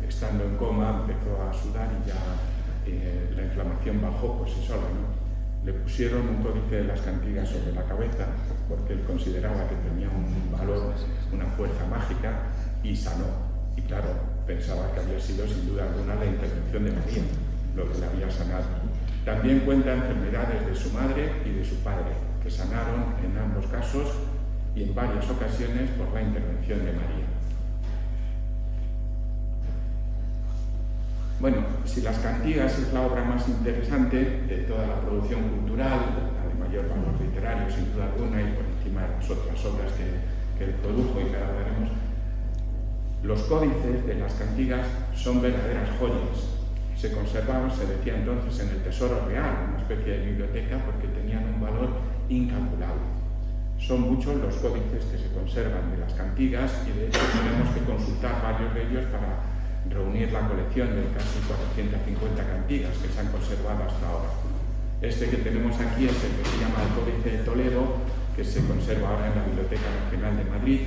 estando en coma, empezó a sudar y ya la inflamación bajó por sí sola, ¿no? Le pusieron un códice de las cantigas sobre la cabeza porque él consideraba que tenía un valor, una fuerza mágica, y sanó. Y claro, pensaba que había sido sin duda alguna la intervención de María lo que le había sanado. También cuenta enfermedades de su madre y de su padre, que sanaron en ambos casos y en varias ocasiones por la intervención de María. Bueno, si las cantigas es la obra más interesante de toda la producción cultural, la de mayor valor literario sin duda alguna, y por encima de las otras obras que él produjo y que ahora veremos, los códices de las cantigas son verdaderas joyas. Se conservaban, se decía entonces, en el Tesoro Real, una especie de biblioteca, porque tenían un valor incalculable. Son muchos los códices que se conservan de las cantigas y de hecho tenemos que consultar varios de ellos para reunir la colección de casi 450 cantigas que se han conservado hasta ahora. Este que tenemos aquí es el que se llama el Códice de Toledo, que se conserva ahora en la Biblioteca Nacional de Madrid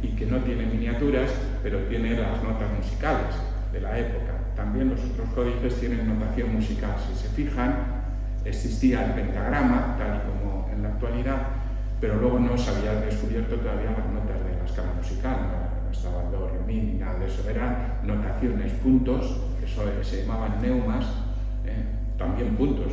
y que no tiene miniaturas, pero tiene las notas musicales de la época. También los otros códices tienen notación musical. Si se fijan, existía el pentagrama, tal y como en la actualidad, pero luego no se había descubierto todavía las notas de la escala musical, no estaba el do, re, mi, ni nada de eso. Eran notaciones, puntos, que se llamaban neumas, también puntos.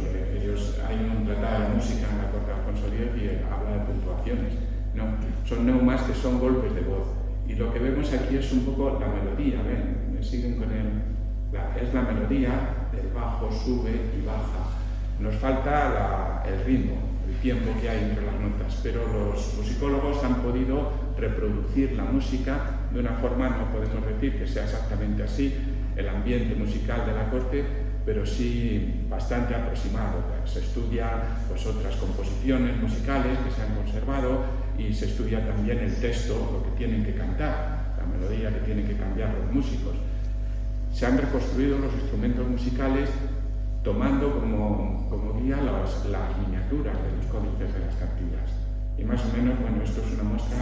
Hay un tratado de música en la corte de Alfonso X y habla de puntuaciones. No, son neumas que son golpes de voz. Y lo que vemos aquí es un poco la melodía, ¿ven? Me siguen con es la melodía, el bajo sube y baja. Nos falta el ritmo, el tiempo que hay entre las notas, pero los musicólogos han podido reproducir la música de una forma, no podemos decir que sea exactamente así, el ambiente musical de la corte, pero sí bastante aproximado. Se estudia pues, otras composiciones musicales que se han conservado y se estudia también el texto, lo que tienen que cantar, la melodía que tienen que cambiar los músicos. Se han reconstruido los instrumentos musicales tomando como guía las miniaturas de los códices de las cantigas. Y más o menos, bueno, esto es una muestra.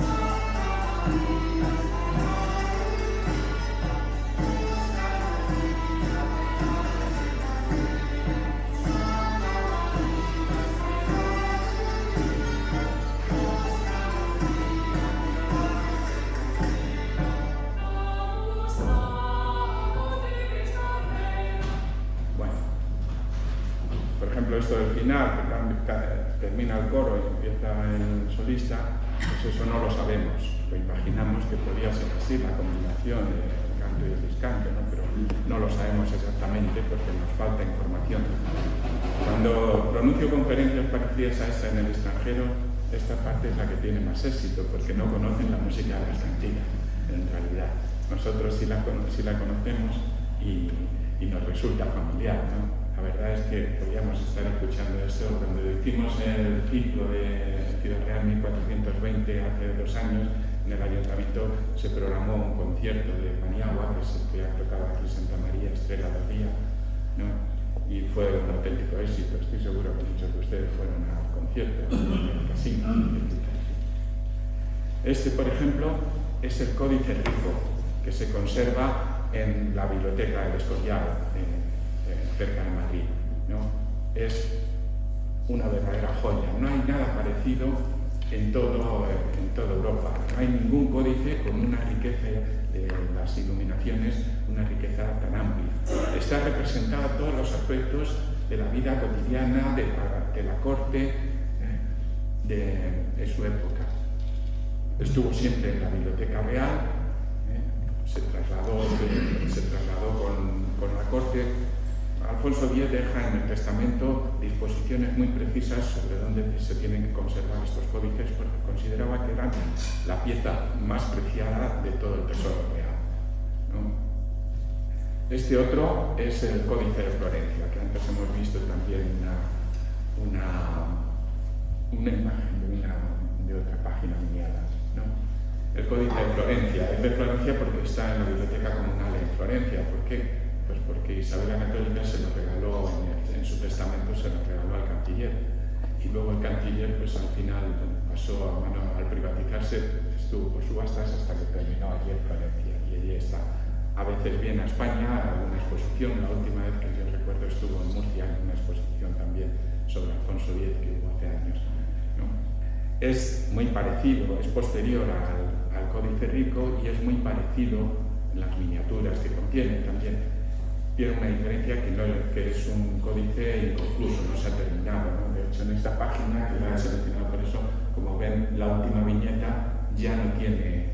Esto del final, que termina el coro y empieza el solista, pues eso no lo sabemos. Lo imaginamos que podría ser así, la combinación del canto y el discanto, ¿no? Pero no lo sabemos exactamente porque nos falta información. Cuando pronuncio conferencias parecidas a esta en el extranjero, esta parte es la que tiene más éxito porque no conocen la música de las cantigas, en realidad. Nosotros sí la conocemos y nos resulta familiar, ¿no? La verdad es que podíamos estar escuchando esto cuando hicimos el ciclo de Ciudad Real 1420 hace 2 años. En el ayuntamiento se programó un concierto de Paniagua, que es el que ha tocado aquí Santa María, Estrella del Día, ¿no? Y fue un auténtico éxito. Estoy seguro que muchos de ustedes fueron al concierto en el casino. Este, por ejemplo, es el Códice Rico, que se conserva en la Biblioteca del Escorial, cerca de Madrid, ¿no? Es una verdadera joya. No hay nada parecido en toda Europa. No hay ningún códice con una riqueza de las iluminaciones, una riqueza tan amplia. Está representada todos los aspectos de la vida cotidiana, de la corte, de su época. Estuvo siempre en la Biblioteca Real, se trasladó con la corte. Alfonso X deja en el testamento disposiciones muy precisas sobre dónde se tienen que conservar estos códices, porque consideraba que eran la pieza más preciada de todo el tesoro real, ¿no? Este otro es el Códice de Florencia, que antes hemos visto también una imagen de otra página miniada, ¿no? El Códice de Florencia. Es de Florencia porque está en la Biblioteca Comunal en Florencia. ¿Por qué? Pues porque Isabel la Católica se lo regaló, en su testamento se lo regaló al canciller. Y luego el canciller, pues al final pasó al privatizarse, estuvo por subastas hasta que terminó allí en Florencia. Y allí está. A veces viene a España a alguna exposición. La última vez que yo recuerdo estuvo en Murcia en una exposición también sobre Alfonso X que hubo hace años, ¿no? Es muy parecido, es posterior al Códice Rico y es muy parecido en las miniaturas que contiene también. Tiene una diferencia que es un códice inconcluso, no se ha terminado, ¿no? De hecho, en esta página, que la he seleccionado por eso, como ven, la última viñeta ya no tiene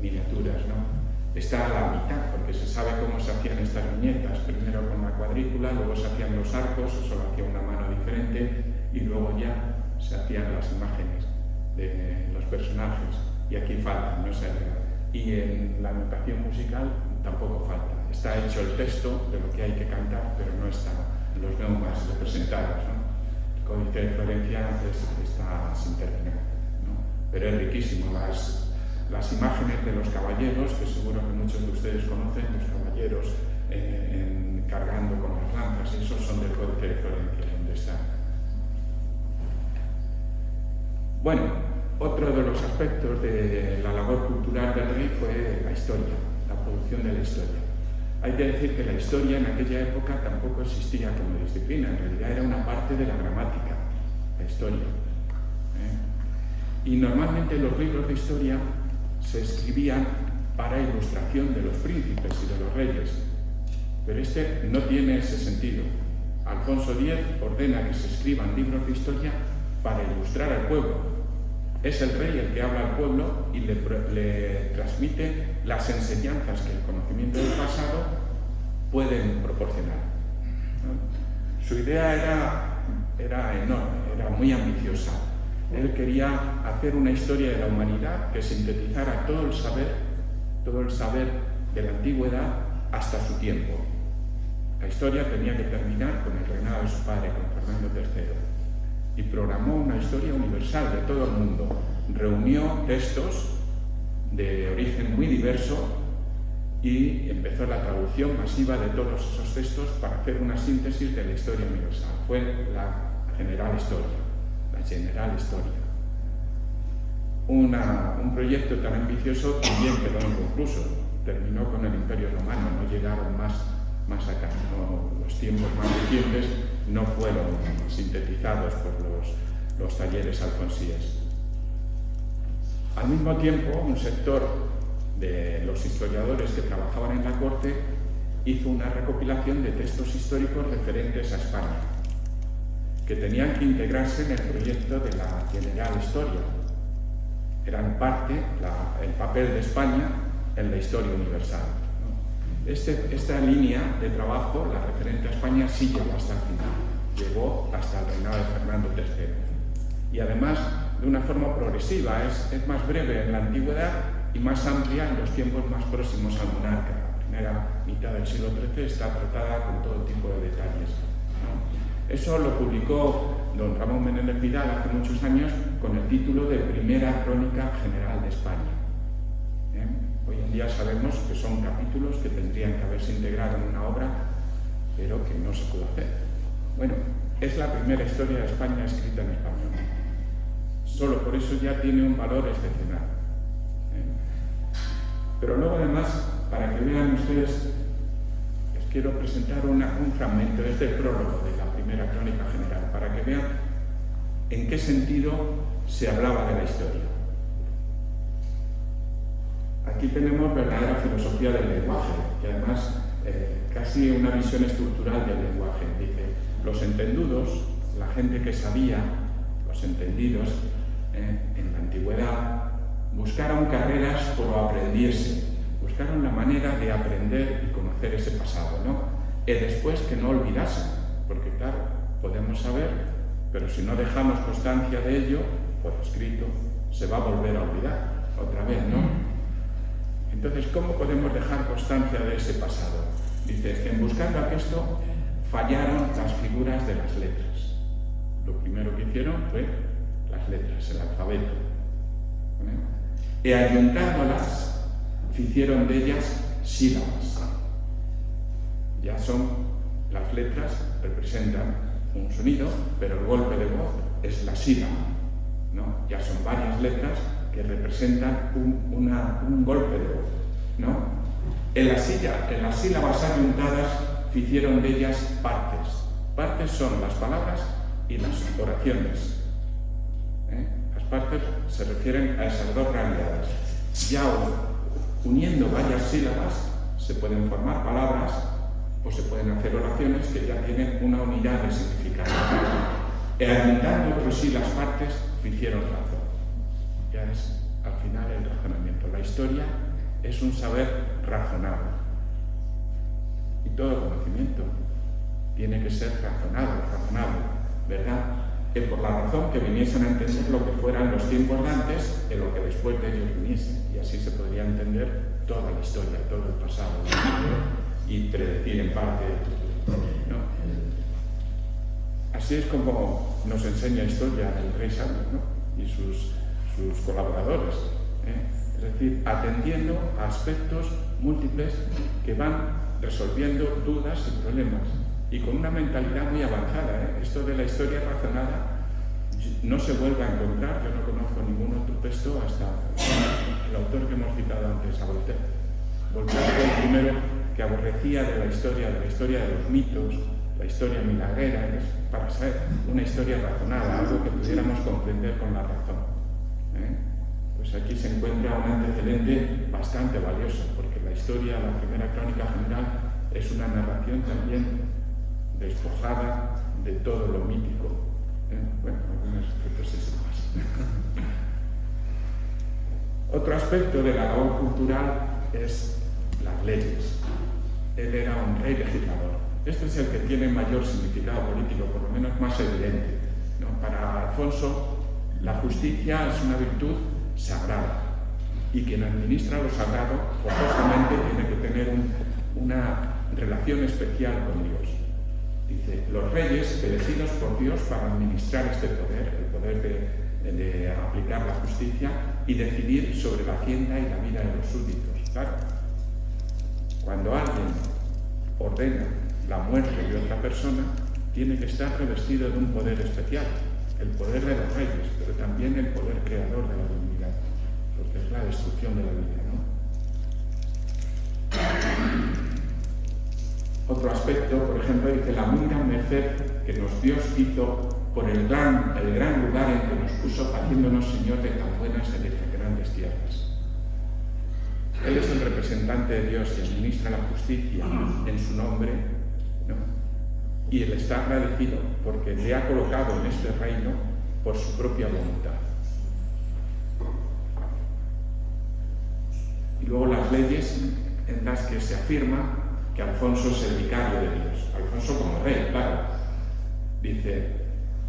miniaturas, ¿no? Está a la mitad, porque se sabe cómo se hacían estas viñetas, primero con la cuadrícula, luego se hacían los arcos, eso lo hacía una mano diferente, y luego ya se hacían las imágenes de los personajes, y aquí faltan, no se agrega. Y en la notación musical tampoco falta. Está hecho el texto de lo que hay que cantar, pero no están los neumas representados, ¿no? El Códice de Florencia está sin terminar, ¿no? Pero es riquísimo. Las imágenes de los caballeros, que seguro que muchos de ustedes conocen, los caballeros cargando con las lanzas, esos son del Códice de Florencia, donde están. Bueno, otro de los aspectos de la labor cultural del rey fue la historia, la producción de la historia. Hay que decir que la historia en aquella época tampoco existía como disciplina, en realidad era una parte de la gramática, la historia. Y normalmente los libros de historia se escribían para ilustración de los príncipes y de los reyes, pero este no tiene ese sentido. Alfonso X ordena que se escriban libros de historia para ilustrar al pueblo. Es el rey el que habla al pueblo y le transmite las enseñanzas que el conocimiento del pasado pueden proporcionar, ¿no? Su idea era enorme, era muy ambiciosa. Él quería hacer una historia de la humanidad que sintetizara todo el saber de la antigüedad hasta su tiempo. La historia tenía que terminar con el reinado de su padre, con Fernando III. Y programó una historia universal de todo el mundo. Reunió textos de origen muy diverso y empezó la traducción masiva de todos esos textos para hacer una síntesis de la historia universal. Fue la General Historia. Un proyecto tan ambicioso también quedó inconcluso. Terminó con el Imperio Romano, no llegaron más acá. Los tiempos más recientes no fueron sintetizados por los talleres alfonsíes. Al mismo tiempo, un sector de los historiadores que trabajaban en la corte hizo una recopilación de textos históricos referentes a España, que tenían que integrarse en el proyecto de la General Historia. Eran parte, el papel de España en la historia universal. Esta línea de trabajo, la referente a España, sí llegó hasta el final, llegó hasta el reinado de Fernando III. Y además, de una forma progresiva, es más breve en la antigüedad y más amplia en los tiempos más próximos al monarca. La primera mitad del siglo XIII está tratada con todo tipo de detalles, ¿no? Eso lo publicó don Ramón Menéndez Pidal hace muchos años con el título de Primera Crónica General de España. Hoy en día sabemos que son capítulos que tendrían que haberse integrado en una obra, pero que no se pudo hacer. Bueno, es la primera historia de España escrita en español. Solo por eso ya tiene un valor excepcional. Pero luego además, para que vean ustedes, les quiero presentar un fragmento, es del prólogo de la Primera Crónica General, para que vean en qué sentido se hablaba de la historia. Aquí tenemos verdadera filosofía del lenguaje, y además casi una visión estructural del lenguaje. Dice, los entendudos, la gente que sabía, los entendidos, en la antigüedad, buscaron carreras por lo aprendiese, buscaron la manera de aprender y conocer ese pasado, ¿no? y después que no olvidasen, porque claro, podemos saber, pero si no dejamos constancia de ello, por escrito, se va a volver a olvidar otra vez, ¿no? Entonces, ¿cómo podemos dejar constancia de ese pasado? Dice, en buscando aquesto, fallaron las figuras de las letras. Lo primero que hicieron fue las letras, el alfabeto. Y ayuntándolas, hicieron de ellas sílabas. Ya son, las letras representan un sonido, pero el golpe de voz es la sílaba, ¿no? Ya son varias letras que representan un golpe de voz, ¿no? En las sílabas ayuntadas hicieron de ellas partes. Partes son las palabras y las oraciones. Las partes se refieren a esas dos realidades. Ya uniendo varias sílabas se pueden formar palabras o se pueden hacer oraciones que ya tienen una unidad de significado. Y ayuntando otros sí las partes hicieron razón. Ya es al final el razonamiento. La historia es un saber razonado. Y todo conocimiento tiene que ser razonable, ¿verdad? Por la razón que viniesen a entender lo que fueran los tiempos de antes y lo que después de ellos viniesen. Y así se podría entender toda la historia, todo el pasado, ¿no? Y predecir en parte el futuro, ¿no? Así es como nos enseña historia el rey Sabio, ¿no? Y sus colaboradores, es decir, atendiendo a aspectos múltiples que van resolviendo dudas y problemas y con una mentalidad muy avanzada. Esto de la historia razonada no se vuelve a encontrar. Yo no conozco ningún otro texto hasta el autor que hemos citado antes, a Voltaire. Voltaire fue el primero que aborrecía de la historia de los mitos, la historia milagrera, para ser una historia razonada, algo que pudiéramos comprender con la razón. Pues aquí se encuentra un antecedente bastante valioso, porque la historia, la primera crónica general, es una narración también despojada de todo lo mítico. Bueno, algunos aspectos sí más. Otro aspecto de la labor cultural es las leyes. Él era un rey legislador. Este es el que tiene mayor significado político, por lo menos más evidente, ¿no? Para Alfonso, la justicia es una virtud sagrada, y quien administra lo sagrado forzosamente tiene que tener una relación especial con Dios. Dice, los reyes elegidos por Dios para administrar este poder, el poder de aplicar la justicia y decidir sobre la hacienda y la vida de los súbditos. Claro, cuando alguien ordena la muerte de otra persona, tiene que estar revestido de un poder especial, el poder de los reyes, pero también el poder creador de la divinidad, porque es la destrucción de la vida, ¿no? Otro aspecto, por ejemplo, dice la muy gran merced que nos Dios hizo por el gran lugar en que nos puso, haciéndonos Señor de tan buenas y de tan grandes tierras. Él es el representante de Dios y administra la justicia en su nombre, ¿no? Y él está agradecido porque le ha colocado en este reino por su propia voluntad. Y luego las leyes en las que se afirma que Alfonso es el vicario de Dios. Alfonso como rey, claro. Dice,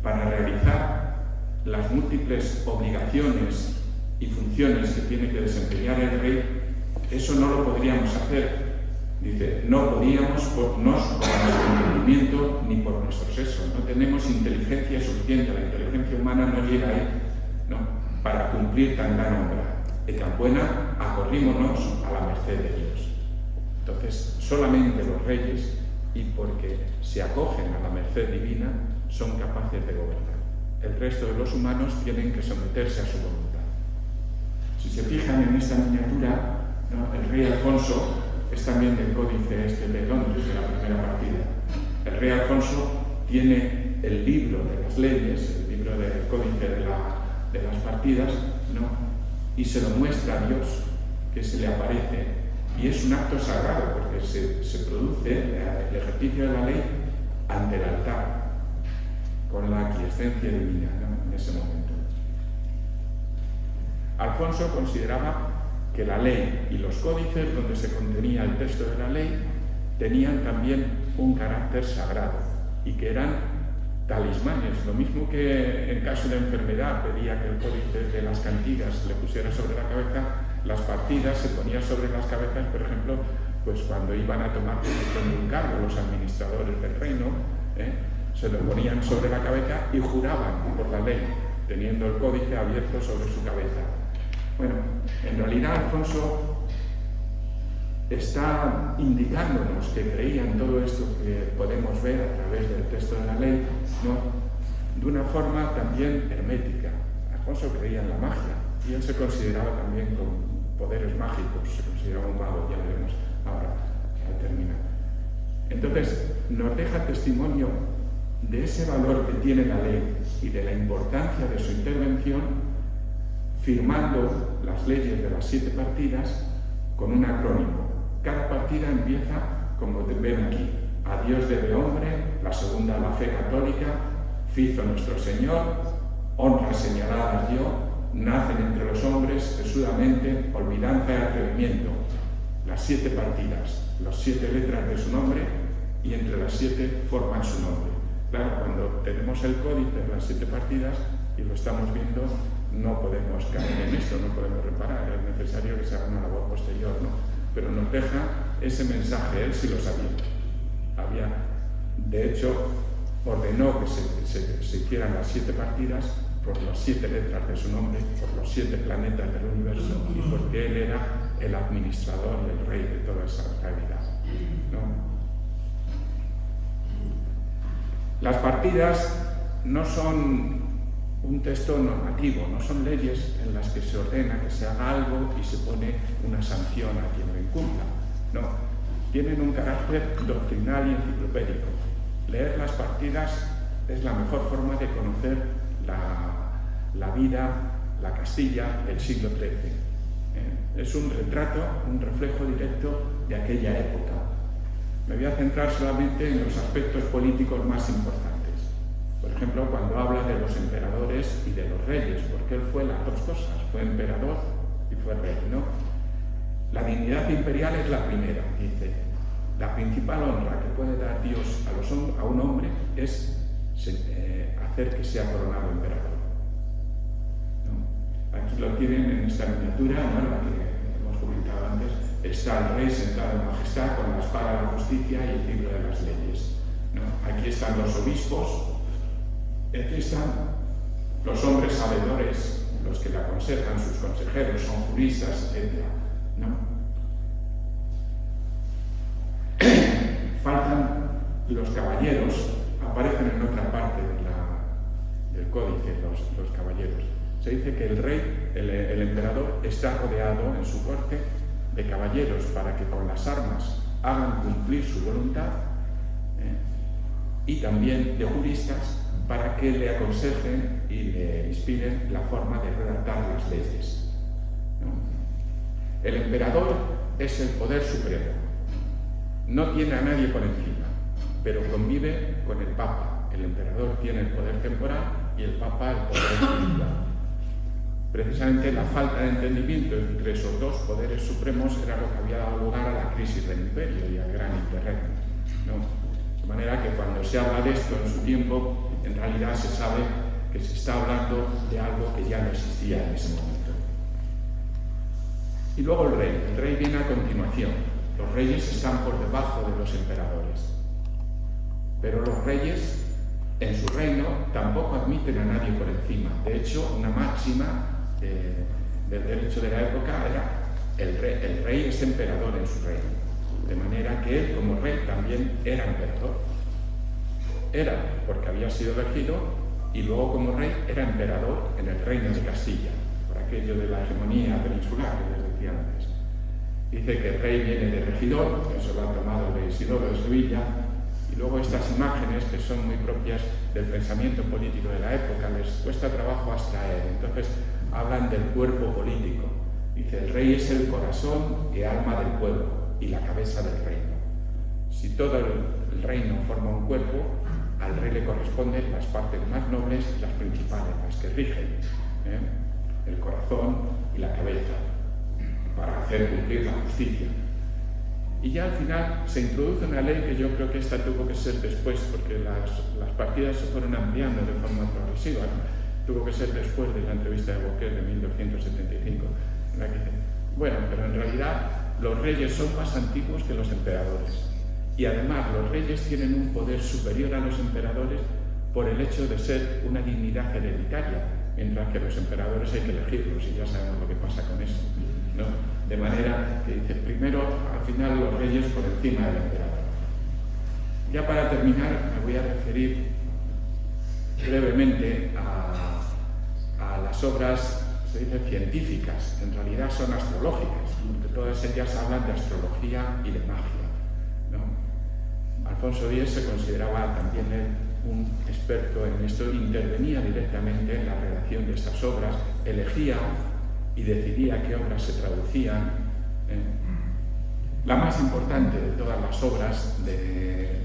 para realizar las múltiples obligaciones y funciones que tiene que desempeñar el rey, eso no lo podríamos hacer. Dice, no podíamos por nuestro entendimiento ni por nuestro sexo. No tenemos inteligencia suficiente, la inteligencia humana no llega ahí, ¿no? Para cumplir tan gran obra. Y tan buena, acorrímonos a la merced de Dios. Entonces, solamente los reyes, y porque se acogen a la merced divina, son capaces de gobernar. El resto de los humanos tienen que someterse a su voluntad. Si se fijan en esta miniatura, ¿no? El rey Alfonso es también del códice este de Londres, de la primera partida. El rey Alfonso tiene el libro de las leyes, el libro del códice de las partidas, ¿no? Y se lo muestra a Dios, que se le aparece. Y es un acto sagrado, porque se produce el ejercicio de la ley ante el altar, con la aquiescencia divina, ¿no? En ese momento. Alfonso consideraba que la ley y los códices donde se contenía el texto de la ley tenían también un carácter sagrado y que eran talismanes. Lo mismo que en caso de enfermedad pedía que el códice de las cantigas se le pusiera sobre la cabeza, las partidas se ponían sobre las cabezas, por ejemplo, pues cuando iban a tomar posesión de un cargo los administradores del reino, se lo ponían sobre la cabeza y juraban por la ley, teniendo el códice abierto sobre su cabeza. Bueno, en realidad Alfonso está indicándonos que creían todo esto que podemos ver a través del texto de la ley, ¿no?, de una forma también hermética. Alfonso creía en la magia y él se consideraba también con poderes mágicos, se consideraba un mago, ya veremos ahora al terminar. Entonces, nos deja testimonio de ese valor que tiene la ley y de la importancia de su intervención, firmando las leyes de las 7 partidas con un acrónimo. Cada partida empieza, como ven aquí, a Dios debe hombre, la segunda a la fe católica, fizo nuestro Señor, honras señaladas dio, nacen entre los hombres, sesudamente, olvidanza y atrevimiento. Las 7 partidas, las 7 letras de su nombre, y entre las 7 forman su nombre. Claro, cuando tenemos el códice de las 7 partidas y lo estamos viendo, no podemos caer en esto, no podemos reparar, es necesario que se haga una labor posterior, ¿no? Pero nos deja ese mensaje, él sí lo sabía. De hecho, ordenó que se hicieran las 7 partidas por las 7 letras de su nombre, por los 7 planetas del universo, y porque él era el administrador y el rey de toda esa realidad, ¿no? Las partidas no son un texto normativo, no son leyes en las que se ordena que se haga algo y se pone una sanción a quien lo incumpla. No, tienen un carácter doctrinal y enciclopédico. Leer las partidas es la mejor forma de conocer la vida, la Castilla del siglo XIII. Es un retrato, un reflejo directo de aquella época. Me voy a centrar solamente en los aspectos políticos más importantes. Por ejemplo, cuando habla de los emperadores y de los reyes, porque él fue las dos cosas, fue emperador y fue rey, ¿no? La dignidad imperial es la primera, dice. La principal honra que puede dar Dios a un hombre es hacer que sea coronado emperador, ¿no? Aquí lo tienen en esta miniatura, ¿no?, la que hemos comentado antes. Está el rey sentado en majestad con la espada de la justicia y el libro de las leyes, ¿no? Aquí están los obispos. Aquí están los hombres sabedores, los que le aconsejan, sus consejeros, son juristas, etc., ¿no? Faltan los caballeros, aparecen en otra parte del códice, los caballeros. Se dice que el rey, el emperador, está rodeado en su corte de caballeros para que con las armas hagan cumplir su voluntad, y también de juristas para que le aconsejen y le inspiren la forma de redactar las leyes, ¿no? El emperador es el poder supremo, no tiene a nadie por encima, pero convive con el Papa. El emperador tiene el poder temporal y el Papa el poder espiritual. Precisamente la falta de entendimiento entre esos dos poderes supremos era lo que había dado lugar a la crisis del imperio y al gran interregno, ¿no? De manera que cuando se habla de esto en su tiempo, en realidad se sabe que se está hablando de algo que ya no existía en ese momento. Y luego el rey viene a continuación. Los reyes están por debajo de los emperadores. Pero los reyes, en su reino, tampoco admiten a nadie por encima. De hecho, una máxima del derecho de la época era el rey es emperador en su reino. De manera que él, como rey, también era emperador. Era porque había sido elegido, y luego como rey era emperador en el reino de Castilla, por aquello de la hegemonía peninsular que les decía antes. Dice que el rey viene de regidor, que eso lo ha tomado de Isidoro de Sevilla, y luego estas imágenes que son muy propias del pensamiento político de la época, les cuesta trabajo abstraer. Entonces hablan del cuerpo político. Dice, el rey es el corazón y alma del pueblo y la cabeza del reino. Si todo el reino forma un cuerpo, al rey le corresponden las partes más nobles y las principales, las que rigen, el corazón y la cabeza, para hacer cumplir la justicia. Y ya al final se introduce una ley que yo creo que esta tuvo que ser después, porque las partidas se fueron ampliando de forma progresiva, ¿no? Tuvo que ser después de la entrevista de Bouquet de 1275, en la que dice, bueno, pero en realidad los reyes son más antiguos que los emperadores. Y además los reyes tienen un poder superior a los emperadores por el hecho de ser una dignidad hereditaria, mientras que los emperadores hay que elegirlos, y ya sabemos lo que pasa con eso, ¿no? De manera que dice, primero, al final, los reyes por encima del emperador. Ya para terminar, me voy a referir brevemente a las obras, se dice, científicas, en realidad son astrológicas, porque todas ellas hablan de astrología y de magia, ¿no? Alfonso X se consideraba también un experto en esto, intervenía directamente en la redacción de estas obras, elegía y decidía qué obras se traducían. La más importante de todas las obras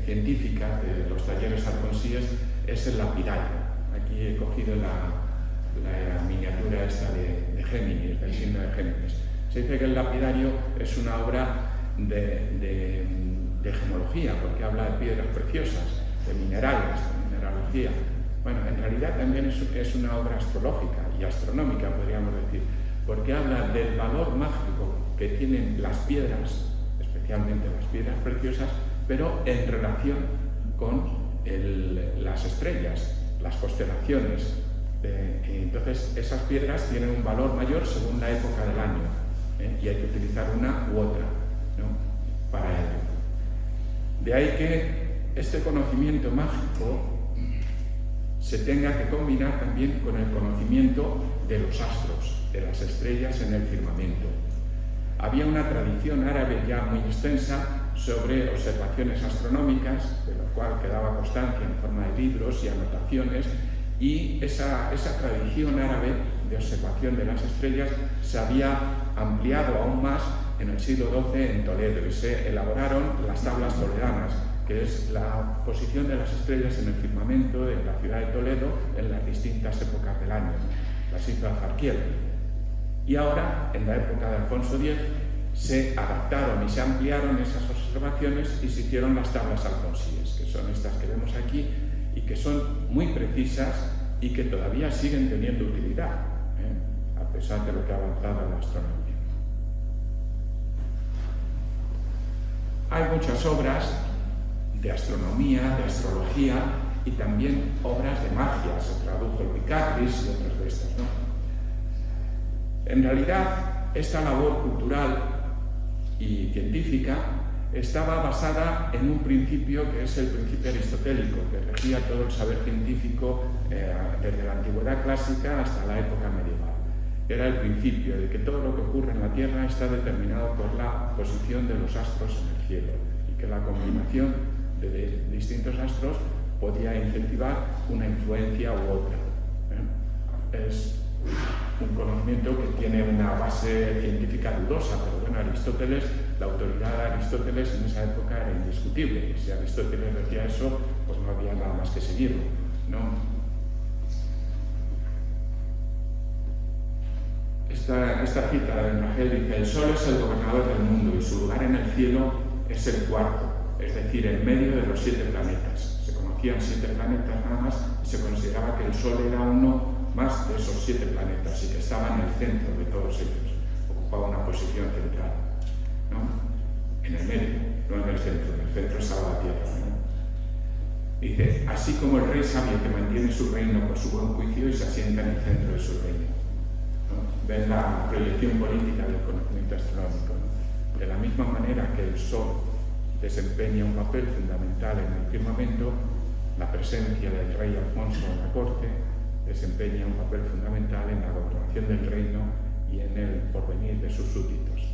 científicas de los talleres alfonsíes es el lapidario. Aquí he cogido la miniatura esta de Géminis, del signo de Géminis. Se dice que el lapidario es una obra de gemología, porque habla de piedras preciosas, de minerales, de mineralogía. Bueno, en realidad también es una obra astrológica y astronómica, podríamos decir, porque habla del valor mágico que tienen las piedras, especialmente las piedras preciosas, pero en relación con las estrellas, las constelaciones. Entonces, esas piedras tienen un valor mayor según la época del año, y hay que utilizar una u otra, ¿no?, para ello. De ahí que este conocimiento mágico se tenga que combinar también con el conocimiento de los astros, de las estrellas en el firmamento. Había una tradición árabe ya muy extensa sobre observaciones astronómicas, de lo cual quedaba constancia en forma de libros y anotaciones, y esa tradición árabe de observación de las estrellas se había ampliado aún más en el siglo XII en Toledo, y se elaboraron las tablas toledanas, que es la posición de las estrellas en el firmamento de la ciudad de Toledo en las distintas épocas del año, las cifras Jarquiel. Y ahora, en la época de Alfonso X, se adaptaron y se ampliaron esas observaciones y se hicieron las tablas alfonsíes, que son estas que vemos aquí y que son muy precisas y que todavía siguen teniendo utilidad, a pesar de lo que ha avanzado la astronomía. Hay muchas obras de astronomía, de astrología y también obras de magia. Se tradujo el Picatris y otras de estas, ¿no? En realidad, esta labor cultural y científica estaba basada en un principio que es el principio aristotélico, que regía todo el saber científico desde la antigüedad clásica hasta la época medieval. Era el principio de que todo lo que ocurre en la Tierra está determinado por la posición de los astros en el cielo, y que la combinación de distintos astros podía incentivar una influencia u otra. Es un conocimiento que tiene una base científica dudosa, pero bueno, Aristóteles, la autoridad de Aristóteles en esa época era indiscutible, y si Aristóteles decía eso, pues no había nada más que seguirlo, ¿no? Esta cita de Rangel dice: el Sol es el gobernador del mundo y su lugar en el cielo es el cuarto, es decir, en medio de los 7 planetas. Se conocían 7 planetas nada más y se consideraba que el Sol era uno más de esos 7 planetas y que estaba en el centro de todos ellos, ocupaba una posición central, ¿no? En el medio, no en el centro estaba la Tierra, ¿no? Dice: así como el rey sabio que mantiene su reino por su buen juicio y se asienta en el centro de su reino, ¿no? Ven la proyección política del conocimiento astronómico, ¿no? De la misma manera que el Sol desempeña un papel fundamental en el firmamento, la presencia del rey Alfonso en la corte desempeña un papel fundamental en la gobernación del reino y en el porvenir de sus súbditos,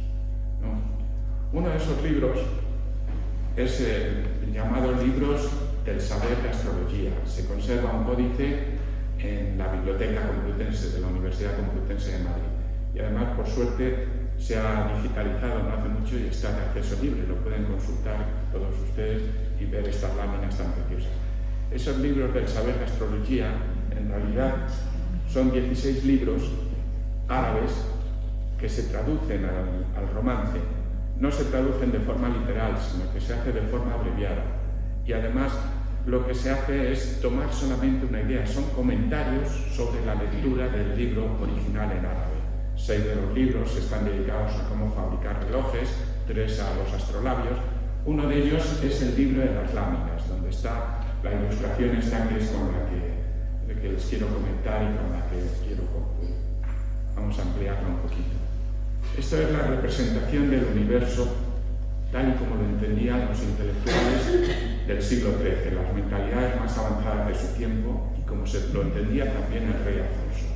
¿no? Uno de esos libros es el llamado Libros del Saber de Astrología. Se conserva un códice en la Biblioteca Complutense de la Universidad Complutense de Madrid. Y además, por suerte, se ha digitalizado no hace mucho y está de acceso libre. Lo pueden consultar todos ustedes y ver estas láminas tan preciosas. Esos libros del Saber de Astrología, en realidad, son 16 libros árabes que se traducen al romance. no se traducen de forma literal, sino que se hace de forma abreviada. Y además lo que se hace es tomar solamente una idea, son comentarios sobre la lectura del libro original en árabe. 6 de los libros están dedicados a cómo fabricar relojes, 3 a los astrolabios. Uno de ellos es el libro de las láminas, donde está la ilustración esta que es con la que les quiero comentar y con la que quiero concluir. Vamos a ampliarla un poquito. Esto es la representación del universo tal y como lo entendían los intelectuales del siglo XIII, las mentalidades más avanzadas de su tiempo y como se lo entendía también el rey Alfonso.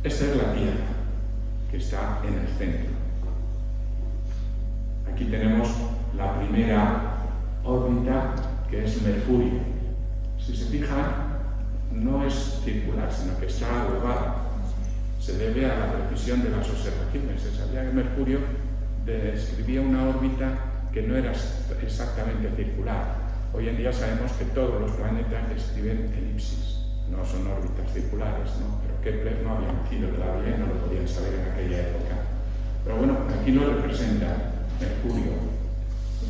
Esta es la Tierra, que está en el centro. Aquí tenemos la primera órbita, que es Mercurio. Si se fijan, no es circular, sino que está agregada. Se debe a la precisión de las observaciones. Se sabía que Mercurio describía una órbita que no era exactamente circular. Hoy en día sabemos que todos los planetas describen elipsis, no son órbitas circulares, ¿no? Pero Kepler no había nacido todavía y no lo podían saber en aquella época. Pero bueno, aquí nos representa Mercurio.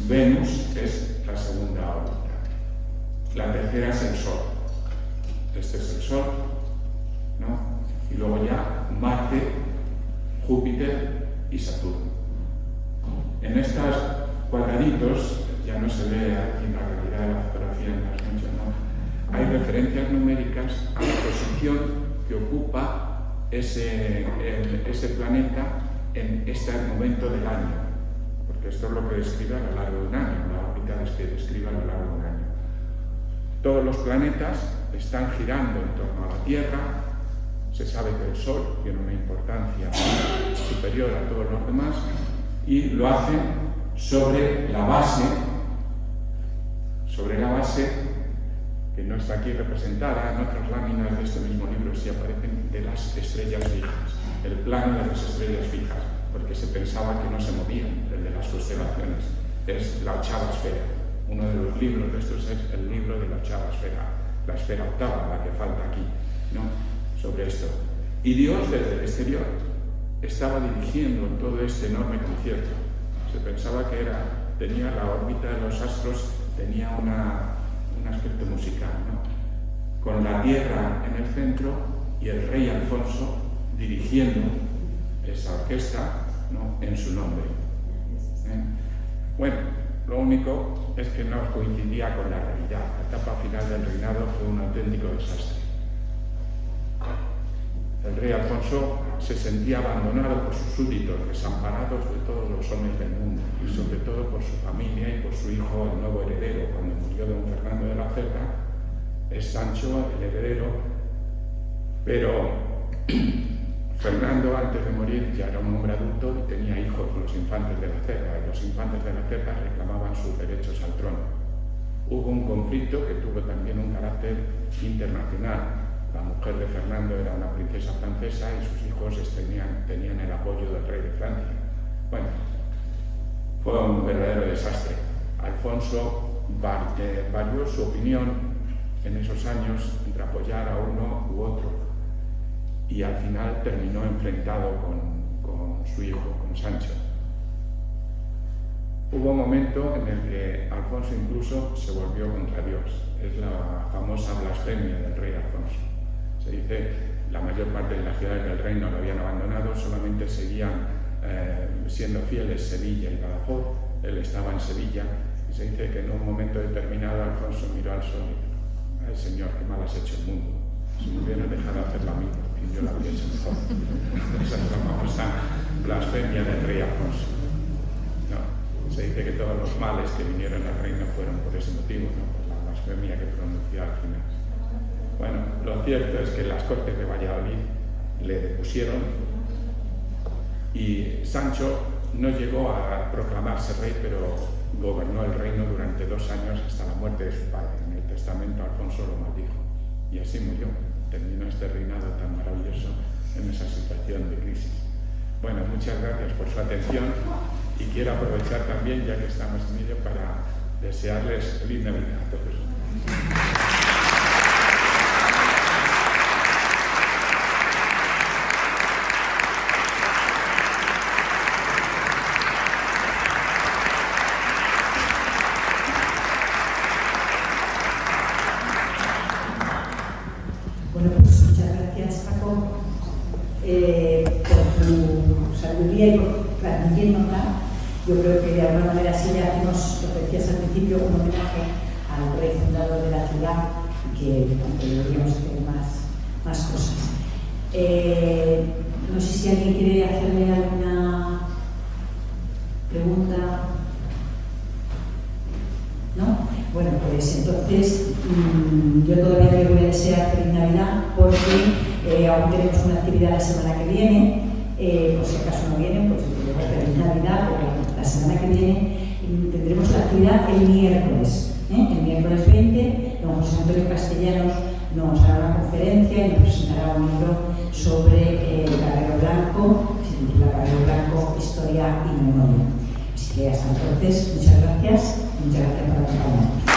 Venus es la segunda órbita. La tercera es el Sol. Este es el Sol, ¿no? Y luego ya Marte, Júpiter y Saturno. En estos cuadraditos, ya no se ve aquí en la realidad de la fotografía en las noches, ¿no? Hay referencias numéricas a la posición que ocupa ese planeta en este momento del año, porque esto es lo que describe a lo largo de un año, la órbita es que describe a lo largo de un año. Todos los planetas están girando en torno a la Tierra. Se sabe que el Sol tiene una importancia superior a todos los demás y lo hacen sobre la base que no está aquí representada, en otras láminas de este mismo libro sí aparecen, de las estrellas fijas, el plano de las estrellas fijas, porque se pensaba que no se movían, el de las constelaciones, es la octava esfera. Uno de los libros de estos es el libro de la octava esfera, la esfera octava, la que falta aquí, ¿no? Sobre esto. Y Dios desde el exterior estaba dirigiendo todo este enorme concierto. Se pensaba que tenía la órbita de los astros, tenía un aspecto musical, ¿no? Con la Tierra en el centro y el rey Alfonso dirigiendo esa orquesta, ¿no? En su nombre. Bueno, lo único es que no coincidía con la realidad. La etapa final del reinado fue un auténtico desastre. El rey Alfonso se sentía abandonado por sus súbditos, desamparados de todos los hombres del mundo, y sobre todo por su familia y por su hijo, el nuevo heredero. Cuando murió don Fernando de la Cerda, es Sancho el heredero, pero Fernando, antes de morir, ya era un hombre adulto y tenía hijos, los infantes de la Cerda, y los infantes de la Cerda reclamaban sus derechos al trono. Hubo un conflicto que tuvo también un carácter internacional. La mujer de Fernando era una princesa francesa y sus hijos tenían el apoyo del rey de Francia. Bueno, fue un verdadero desastre. Alfonso varió su opinión en esos años entre apoyar a uno u otro y al final terminó enfrentado con su hijo, con Sancho. Hubo un momento en el que Alfonso incluso se volvió contra Dios. Es la famosa blasfemia del rey Alfonso. Se dice la mayor parte de las ciudades del reino lo habían abandonado, solamente seguían siendo fieles Sevilla y Badajoz. Él estaba en Sevilla y se dice que en un momento determinado Alfonso miró al sol y dijo: "Ay, Señor, qué mal has hecho el mundo. Si me hubieras dejado hacer la misma, yo la habría hecho mejor". Esa es la famosa blasfemia del rey Alfonso. No, se dice que todos los males que vinieron al reino fueron por ese motivo, ¿no? Por la blasfemia que pronunció al final. Bueno, lo cierto es que las Cortes de Valladolid le depusieron y Sancho no llegó a proclamarse rey, pero gobernó el reino durante 2 años hasta la muerte de su padre. En el testamento Alfonso lo maldijo y así murió. Terminó este reinado tan maravilloso en esa situación de crisis. Bueno, muchas gracias por su atención y quiero aprovechar también, ya que estamos en ello, para desearles feliz Navidad a todos. sabiduría y por transmitirnosla. Yo creo que de alguna manera sí le hacemos, lo que decías al principio, un homenaje al rey fundador de la ciudad y que deberíamos hacer más cosas. No sé si alguien quiere hacerme alguna pregunta. ¿No? Bueno, pues entonces yo todavía le voy a desear feliz Navidad porque aún tenemos una actividad la semana que viene. Por si acaso no vienen, pues feliz Navidad, porque la semana que viene tendremos la actividad el miércoles. El miércoles 20, don José Antonio Castellanos nos hará una conferencia y nos presentará un libro sobre Carrero Blanco, se titula Carrero Blanco, Historia y Memoria. Así que hasta entonces, muchas gracias por acompañarnos.